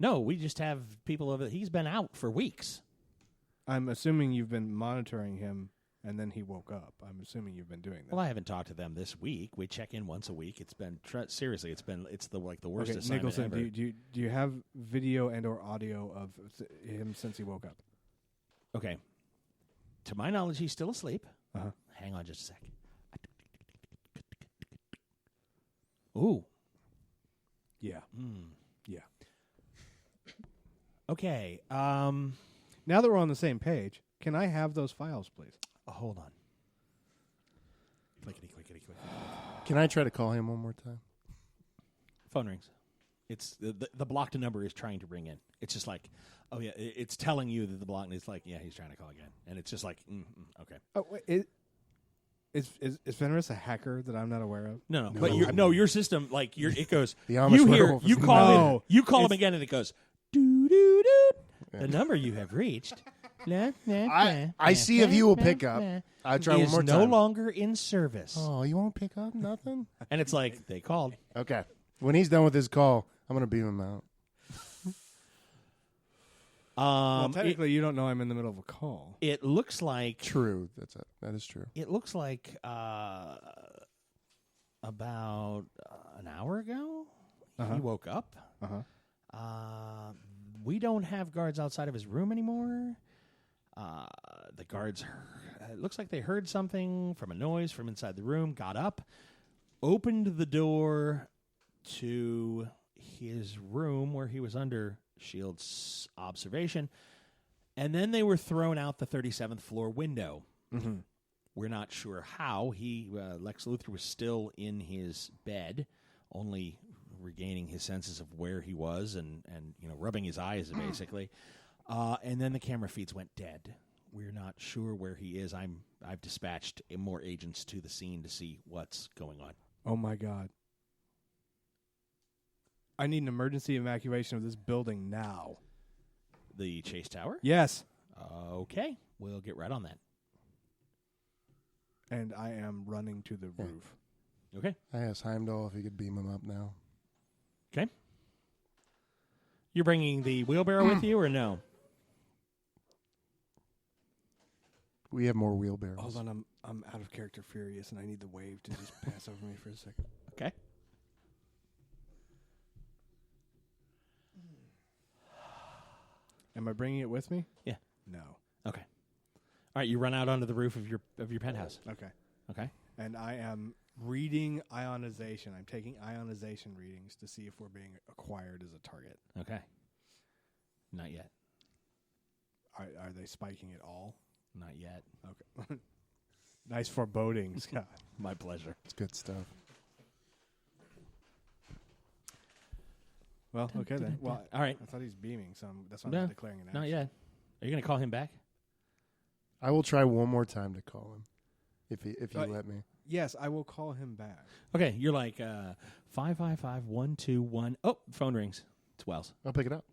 No, we just have people over. He's been out for weeks. I'm assuming you've been monitoring him, and then he woke up. I'm assuming you've been doing that. Well, I haven't talked to them this week. We check in once a week. It's been seriously. It's the worst okay, assignment Nicholson, ever. do you have video and or audio of him since he woke up? Okay. To my knowledge, he's still asleep. Uh-huh. Hang on just a sec. Ooh. Yeah. Mm. Yeah. Okay. Now that we're on the same page, can I have those files, please? Hold on. Clickety, clickety, clickety. Can I try to call him one more time? Phone rings. It's the blocked number is trying to ring in. It's just like, oh yeah, it's telling you that the block is like, yeah, he's trying to call again, and it's just like, okay. Oh, wait, is Fenris a hacker that I'm not aware of? No, but your system like it goes. The Amish You hear werewolf is you in call No. him, you call him again, and it goes doo doo doo. The number you have reached. I see if he will pick up. I try one is more no time. longer in service. Oh, you won't pick up nothing? And it's like they called. Okay. When he's done with his call, I'm going to beam him out. Well, technically, you don't know I'm in the middle of a call. It looks like True. That's it. That is true. It looks like about an hour ago he woke up. Uh-huh. We don't have guards outside of his room anymore. The guards, it looks like they heard something from a noise from inside the room, got up, opened the door to his room where he was under Shield's observation, and then they were thrown out the 37th floor window. Mm-hmm. We're not sure how. Lex Luthor was still in his bed, only regaining his senses of where he was and rubbing his eyes basically. And then the camera feeds went dead. We're not sure where he is. I've dispatched more agents to the scene to see what's going on. Oh my God! I need an emergency evacuation of this building now. The Chase Tower? Yes, Okay, we'll get right on that. and I am running to the roof. Okay. I asked Heimdall if he could beam him up now. Okay. You're bringing the wheelbarrow with you or no? We have more wheelbarrows. Hold on, I'm out of character furious, and I need the wave to just pass over me for a second. Okay. Am I bringing it with me? Yeah. No. Okay. All right, you run out onto the roof of your penthouse. Okay. Okay. And I am reading ionization. I'm taking ionization readings to see if we're being acquired as a target. Okay. Not yet. Are they spiking at all? Not yet. Okay. Nice foreboding, Scott. My pleasure. It's good stuff. Well, okay then. Well, All right. I thought he's beaming, so that's why No, I'm declaring an action. Not yet. Are you going to call him back? I will try one more time to call him, if you let me. Yes, I will call him back. Okay, you're like 555-121. Oh, phone rings. It's Wells. I'll pick it up.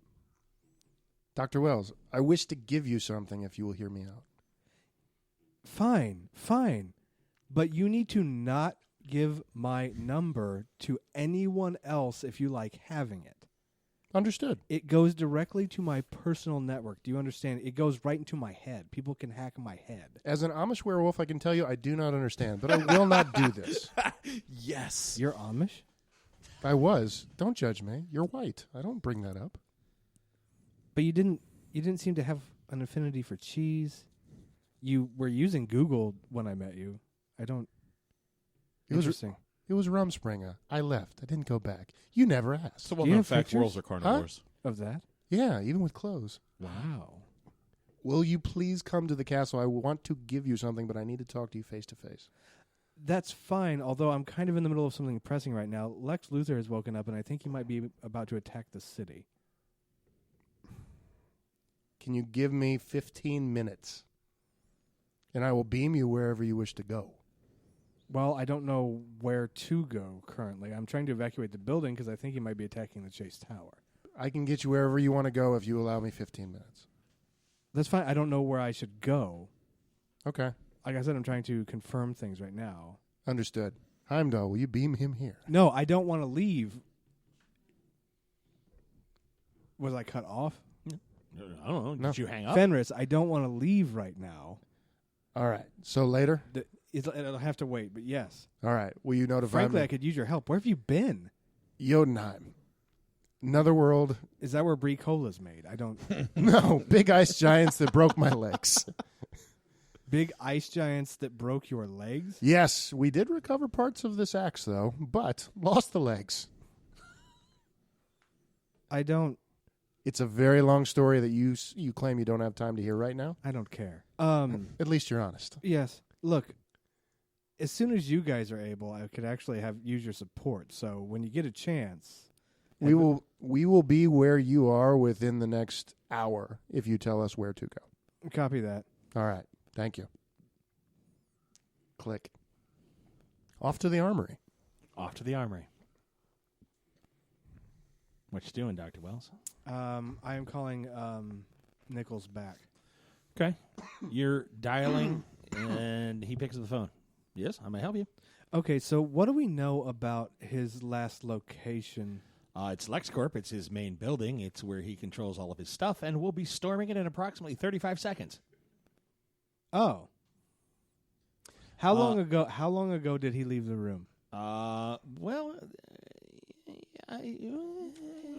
Dr. Wells, I wish to give you something if you will hear me out. Fine. But you need to not give my number to anyone else if you like having it. Understood. It goes directly to my personal network. Do you understand? It goes right into my head. People can hack my head. As an Amish werewolf, I can tell you I do not understand, but I will not do this. Yes. You're Amish? I was. Don't judge me. You're white. I don't bring that up. But you didn't seem to have an affinity for cheese. You were using Google when I met you. I don't. Interesting. It was Rumspringa. I left. I didn't go back. You never asked. So Do you well-known have fact, pictures? wolves are carnivores. Of that? Yeah, even with clothes. Wow. Will you please come to the castle? I want to give you something, but I need to talk to you face to face. That's fine, although I'm kind of in the middle of something pressing right now. Lex Luthor has woken up, and I think he might be about to attack the city. Can you give me 15 minutes? And I will beam you wherever you wish to go. Well, I don't know where to go currently. I'm trying to evacuate the building because I think he might be attacking the Chase Tower. I can get you wherever you want to go if you allow me 15 minutes. That's fine. I don't know where I should go. Okay. Like I said, I'm trying to confirm things right now. Understood. Heimdall, will you beam him here? No, I don't want to leave. Was I cut off? I don't know. No. Did you hang up? Fenris, I don't want to leave right now. All right. So later? It'll have to wait, but yes. All right. Will you notify Frankly, I me? could use your help. Where have you been? Jotunheim. Another world. Is that where Brie Cola's made? I don't. No, big ice giants that broke my legs. Big ice giants that broke your legs? Yes, we did recover parts of this axe, though, but lost the legs. I don't. It's a very long story that you claim you don't have time to hear right now. I don't care. At least you're honest. Yes. Look, as soon as you guys are able, I could actually use your support. So when you get a chance, We will be where you are within the next hour if you tell us where to go. copy that. All right. Thank you. Click. Off to the armory. Off to the armory. What you doing, Dr. Wells? I am calling Nichols back. Okay. You're dialing, and he picks up the phone. Yes, I may help you. Okay, so what do we know about his last location? It's LexCorp. It's his main building. It's where he controls all of his stuff, and we'll be storming it in approximately 35 seconds. Oh. How long ago did he leave the room?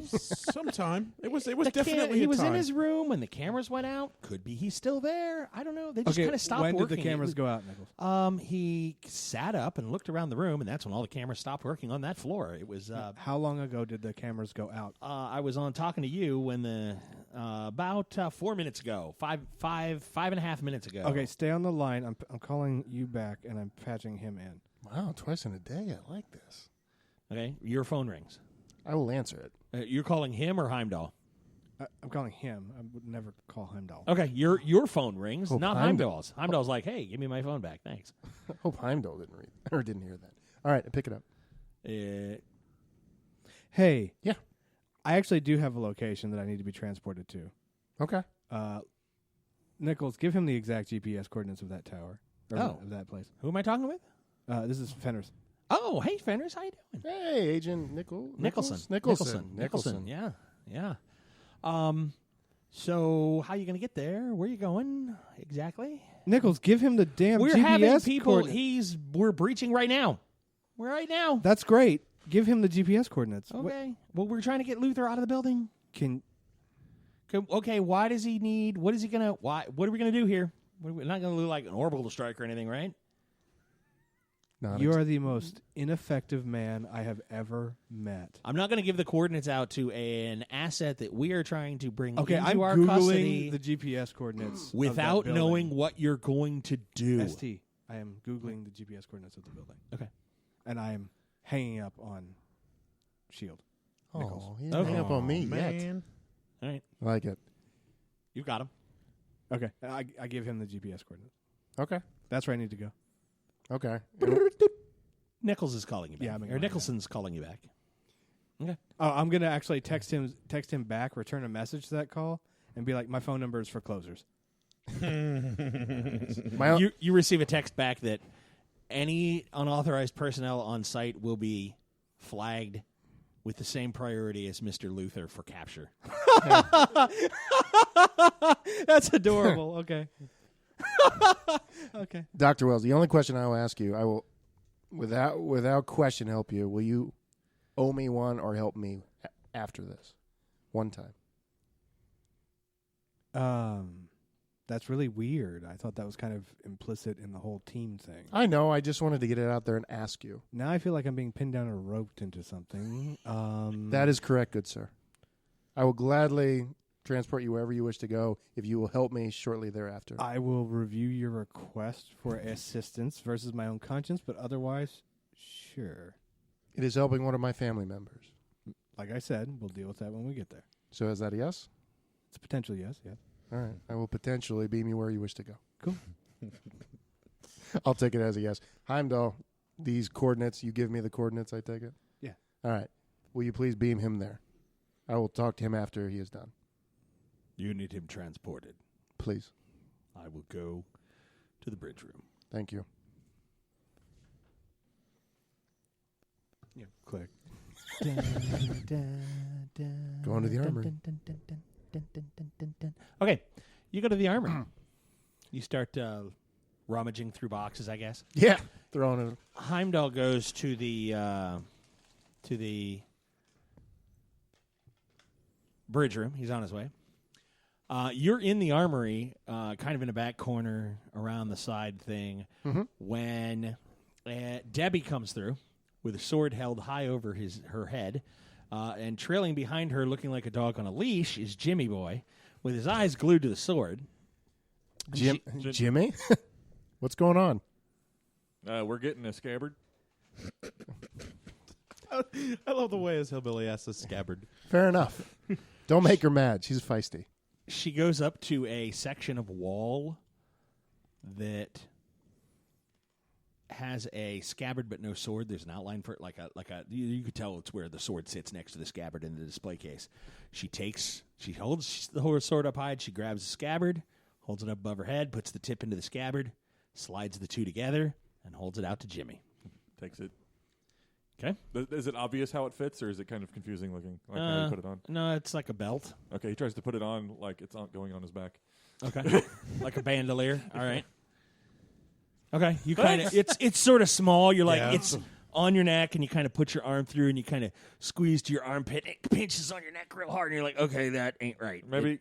Sometime. It was He definitely a was time. in his room when the cameras went out. Could be he's still there. I don't know. They just Okay, kind of stopped when working. did the cameras go out, Nichols? He sat up and looked around the room, and that's when all the cameras stopped working on that floor. It was How long ago did the cameras go out? I was on talking to you when the about 4 minutes ago, five and a half minutes ago. Okay, stay on the line. I'm calling you back, and I'm patching him in. Wow, twice in a day. I like this. Okay, your phone rings. I will answer it. You're calling him or Heimdall? I'm calling him. I would never call Heimdall. Okay, your phone rings, Hope not Heimdall- Heimdall's. Heimdall's like, hey, give me my phone back, thanks. I hope Heimdall didn't hear that. All right, pick it up. Hey. Yeah. I actually do have a location that I need to be transported to. Okay. Nichols, give him the exact GPS coordinates of that tower. Or of that place. Who am I talking with? This is Fenris. Oh, hey, Fenris, how you doing? Hey, Agent Nicholson. Nicholson. Yeah. So, how are you going to get there? Where are you going exactly? Nichols, give him the damn We're GPS having people. coordinates. We're breaching right now. Right now. That's great. Give him the GPS coordinates. Okay. Well, we're trying to get Luther out of the building. Okay. Why does he need? What is he gonna? Why? What are we gonna do here? We're not gonna do like an orbital strike or anything, right? You are the most ineffective man I have ever met. I'm not going to give the coordinates out to an asset that we are trying to bring Okay, into I'm our Googling custody the GPS coordinates without of that building. knowing what you're going to do. ST. I am Googling the GPS coordinates of the building. Okay. And I am hanging up on Shield. Oh, he didn't hang up on me yet. Man. All right. I like it. You've got him. Okay. I give him the GPS coordinates. Okay. That's where I need to go. Okay. Nichols is calling you back. Yeah, I'm or ignoring Nicholson's calling you back. Okay. Oh, I'm gonna actually text him back, return a message to that call, and be like, "My phone number is for closers." You receive a text back that any unauthorized personnel on site will be flagged with the same priority as Mr. Luther for capture. That's adorable. Okay. Okay. Dr. Wells, the only question I will ask you, I will, without question, help you. Will you owe me one or help me after this? One time. That's really weird. I thought that was kind of implicit in the whole team thing. I know. I just wanted to get it out there and ask you. Now I feel like I'm being pinned down or roped into something. That is correct, good sir. I will gladly transport you wherever you wish to go if you will help me shortly thereafter. I will review your request for assistance versus my own conscience, but otherwise, sure. It is helping one of my family members. Like I said, we'll deal with that when we get there. So is that a yes? It's a potential yes, yeah. All right. I will potentially beam you where you wish to go. Cool. I'll take it as a yes. Heimdall, these coordinates, you give me the coordinates, I take it? Yeah. All right. Will you please beam him there? I will talk to him after he is done. You need him transported. Please. I will go to the bridge room. Thank you. Yeah. Click. Going to the armory. Okay, you go to the armory. You start rummaging through boxes, I guess. Yeah. Throwing it. Heimdall goes to the bridge room. He's on his way. You're in the armory, kind of in a back corner around the side thing, when Debbie comes through with a sword held high over her head, and trailing behind her, looking like a dog on a leash, is Jimmy Boy, with his eyes glued to the sword. Jimmy? What's going on? We're getting a scabbard. I love the way his hillbilly ass is scabbard. Fair enough. Don't make her mad. She's feisty. She goes up to a section of wall that has a scabbard but no sword. There's an outline for it, like a. You could tell it's where the sword sits next to the scabbard in the display case. She holds the sword up high. She grabs the scabbard, holds it up above her head, puts the tip into the scabbard, slides the two together, and holds it out to Jimmy. Takes it. Okay. Is it obvious how it fits, or is it kind of confusing looking? Like how you put it on? No, it's like a belt. Okay, he tries to put it on like it's going on his back. Okay. Like a bandolier. All right. Okay. You kind of it's sort of small. You're like it's on your neck, and you kind of put your arm through, and you kind of squeeze to your armpit. It pinches on your neck real hard, and you're like, okay, that ain't right. Maybe.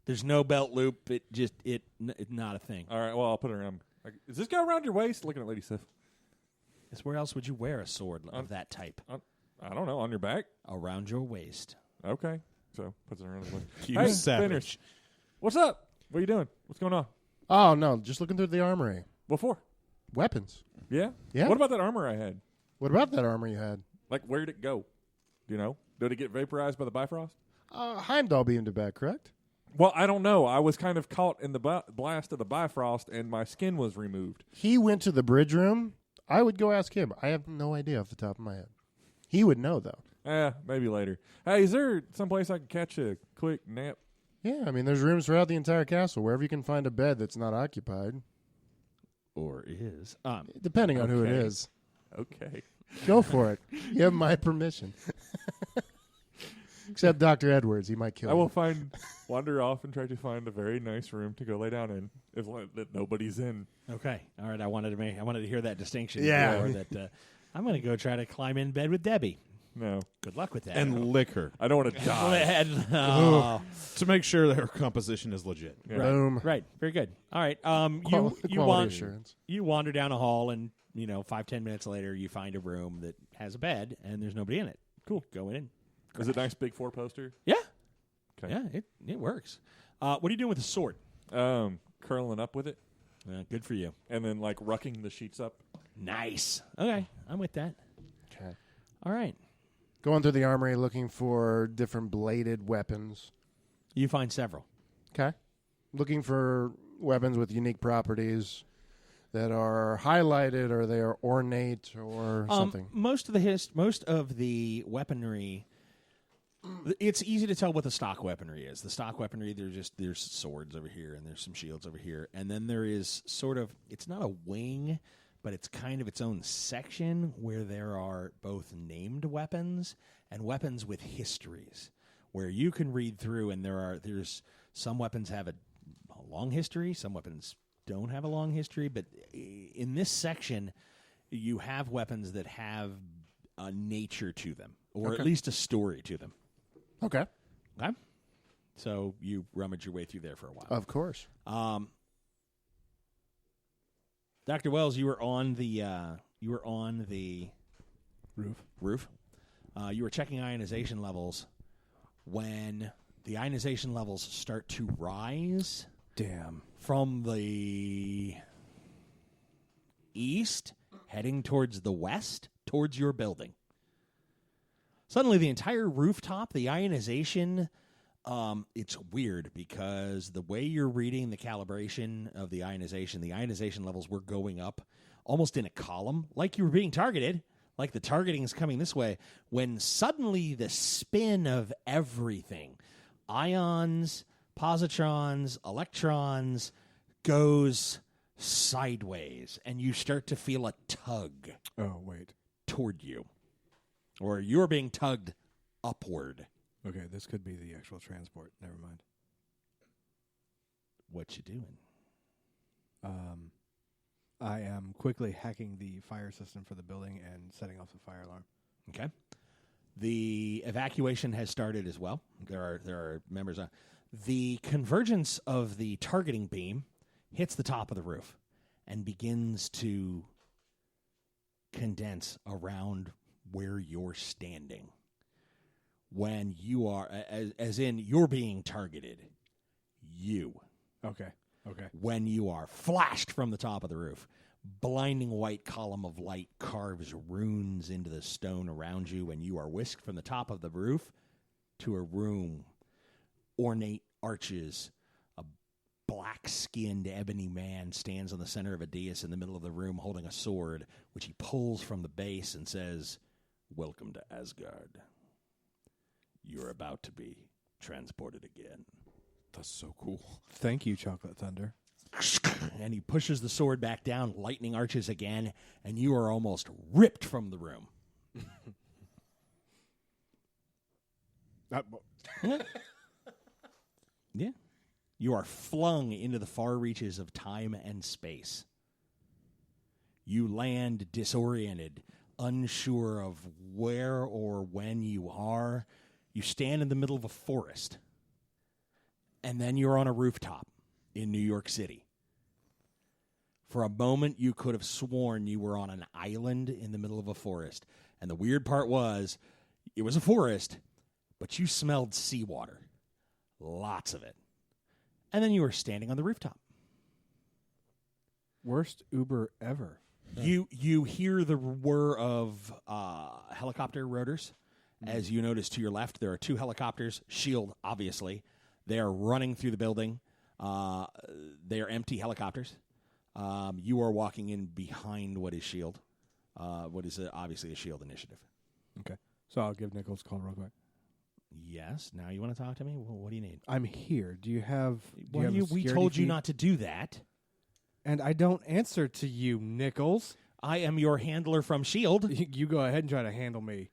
There's no belt loop. It's not a thing. All right. Well, I'll put it around. Like, does this go around your waist? Looking at Lady Sif. Where else would you wear a sword of that type? I don't know. On your back? Around your waist. Okay. So puts it around his waist. You Hey, savage. Finish. What's up? What are you doing? What's going on? Oh, no. Just looking through the armory. What for? Weapons. Yeah? Yeah. What about that armor I had? What about that armor you had? Like, where'd it go? Do you know? Did it get vaporized by the Bifrost? Heimdall beamed it back, correct? Well, I don't know. I was kind of caught in the blast of the Bifrost, and my skin was removed. He went to the bridge room. I would go ask him. I have no idea off the top of my head. He would know, though. Maybe later. Hey, is there someplace I can catch a quick nap? Yeah, I mean, there's rooms throughout the entire castle, wherever you can find a bed that's not occupied. Or is. Depending on who it Okay. is. Okay. Go for it. You have my permission. Except Dr. Edwards, he might kill I you. will wander off and try to find a very nice room to go lay down in that nobody's in. Okay. All right. I wanted to hear that distinction. Yeah. before that I'm going to go try to climb in bed with Debbie. No, Good luck with that. And lick her I don't want to die. Oh. to make sure that her composition is legit. Yeah. Boom. Right. Very good. All right. Quality assurance. You wander down a hall, and 5-10 minutes later, you find a room that has a bed, and there's nobody in it. Cool. Go in. Is it a nice big 4-poster? Yeah. Okay. Yeah. It works. What are you doing with the sword? Curling up with it Good for you. and then like rucking the sheets up. Nice. Okay. I'm with that. Okay. All right. Going through the armory looking for different bladed weapons. You find several. Okay. Looking for weapons with unique properties that are highlighted or they are ornate or something. Most of the weaponry, it's easy to tell what the stock weaponry is. The stock weaponry, there's swords over here and there's some shields over here, and then there is sort of, it's not a wing, but it's kind of its own section where there are both named weapons and weapons with histories, where you can read through and there's some weapons have a long history, some weapons don't have a long history, but in this section, you have weapons that have a nature to them, or at least a story to them. Okay. Okay? So you rummage your way through there for a while. Of course. Dr. Wells, you were on the roof. You were checking ionization levels when the ionization levels start to rise. Damn. From the east, heading towards the west, towards your building. Suddenly, the entire rooftop, the ionization, it's weird because the way you're reading the calibration of the ionization levels were going up almost in a column, like you were being targeted, like the targeting is coming this way, when suddenly the spin of everything, ions, positrons, electrons, goes sideways, and you start to feel a tug Oh, wait. toward you. Or you're being tugged upward. Okay, this could be the actual transport. Never mind. What you doing? I am quickly hacking the fire system for the building and setting off the fire alarm. Okay. The evacuation has started as well. There are members on. The convergence of the targeting beam hits the top of the roof and begins to condense around where you're standing. When you are, as in you're being targeted. You. Okay. When you are flashed from the top of the roof, blinding white column of light carves runes into the stone around you, and you are whisked from the top of the roof to a room. Ornate arches. A black-skinned ebony man stands on the center of a dais in the middle of the room holding a sword, which he pulls from the base and says, "Welcome to Asgard. You're about to be transported again." That's so cool. Thank you, Chocolate Thunder. And he pushes the sword back down, lightning arches again, and you are almost ripped from the room. Yeah. You are flung into the far reaches of time and space. You land disoriented, unsure of where or when you are. You stand in the middle of a forest. And then you're on a rooftop in New York City. For a moment, you could have sworn you were on an island in the middle of a forest. And the weird part was, it was a forest, but you smelled seawater. Lots of it. And then you were standing on the rooftop. Worst Uber ever. You hear the whir of helicopter rotors. As you notice to your left, there are two helicopters. Shield, obviously. They are running through the building. They are empty helicopters. You are walking in behind what is Shield. What is obviously a Shield initiative. Okay. So I'll give Nichols a call real quick. Yes. Now you want to talk to me? Well, what do you need? I'm here. Do you have... We told you not to do that. And I don't answer to you, Nichols. I am your handler from Shield. You go ahead and try to handle me.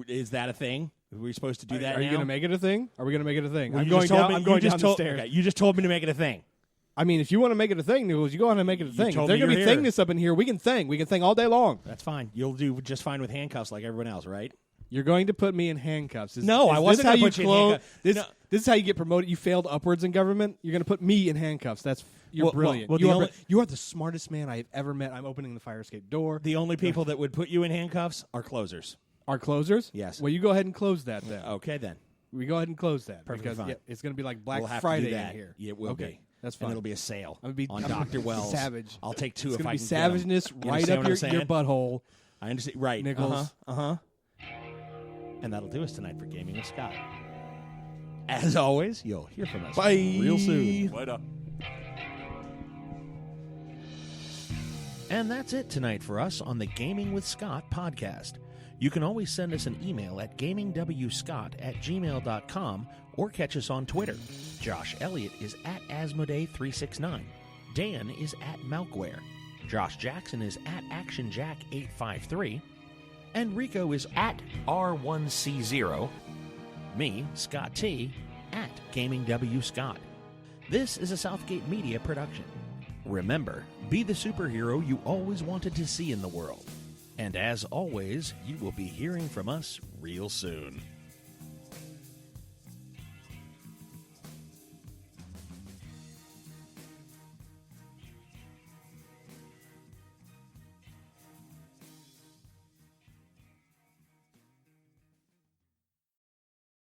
Is that a thing? Were we supposed to do that Are you now? going to make it a thing? Are we going to make it a thing? Well, I'm you going just told down, me- I'm you going just down told- the stairs. Okay, you just told me to make it a thing. I mean, if you want to make it a thing, Nicholas, you go on and make it a thing. If told they're me going to be you're here. thing this up in here, we can thing. We can thing all day long. That's fine. You'll do just fine with handcuffs like everyone else, right? You're going to put me in handcuffs. No, I wasn't This how gonna you put you in close- handcuffs. This, No. this is how you get promoted. You failed upwards in government. You're going to put me in handcuffs. You're Well, brilliant. well, you, the are, only- you are the smartest man I've ever met. I'm opening the fire escape door. The only people that would put you in handcuffs are closers. Our closers? Yes. Well, you go ahead and close that then. Okay, then. We go ahead and close that. Perfectly because fine. yeah, it's going to be like Black We'll have Friday to do that. in here. Yeah, it will okay. be. That's And fine. it'll be a sale I'm gonna be on I'm gonna Dr. be Wells. savage. I'll take two It's if gonna I be can get 'em. savageness You right understand up what I'm your saying? butthole. I understand. Right. Nichols. Uh-huh. And that'll do us tonight for Gaming with Scott. As always, you'll hear from us Bye. real soon. Later. And that's it tonight for us on the Gaming with Scott podcast. You can always send us an email at gamingwscott@gmail.com or catch us on Twitter. Josh Elliott is at Asmodee369. Dan is at Malkware. Josh Jackson is at ActionJack853. And Rico is at R1C0. Me, Scott T, at GamingWScott. This is a Southgate Media production. Remember, be the superhero you always wanted to see in the world. And as always, you will be hearing from us real soon.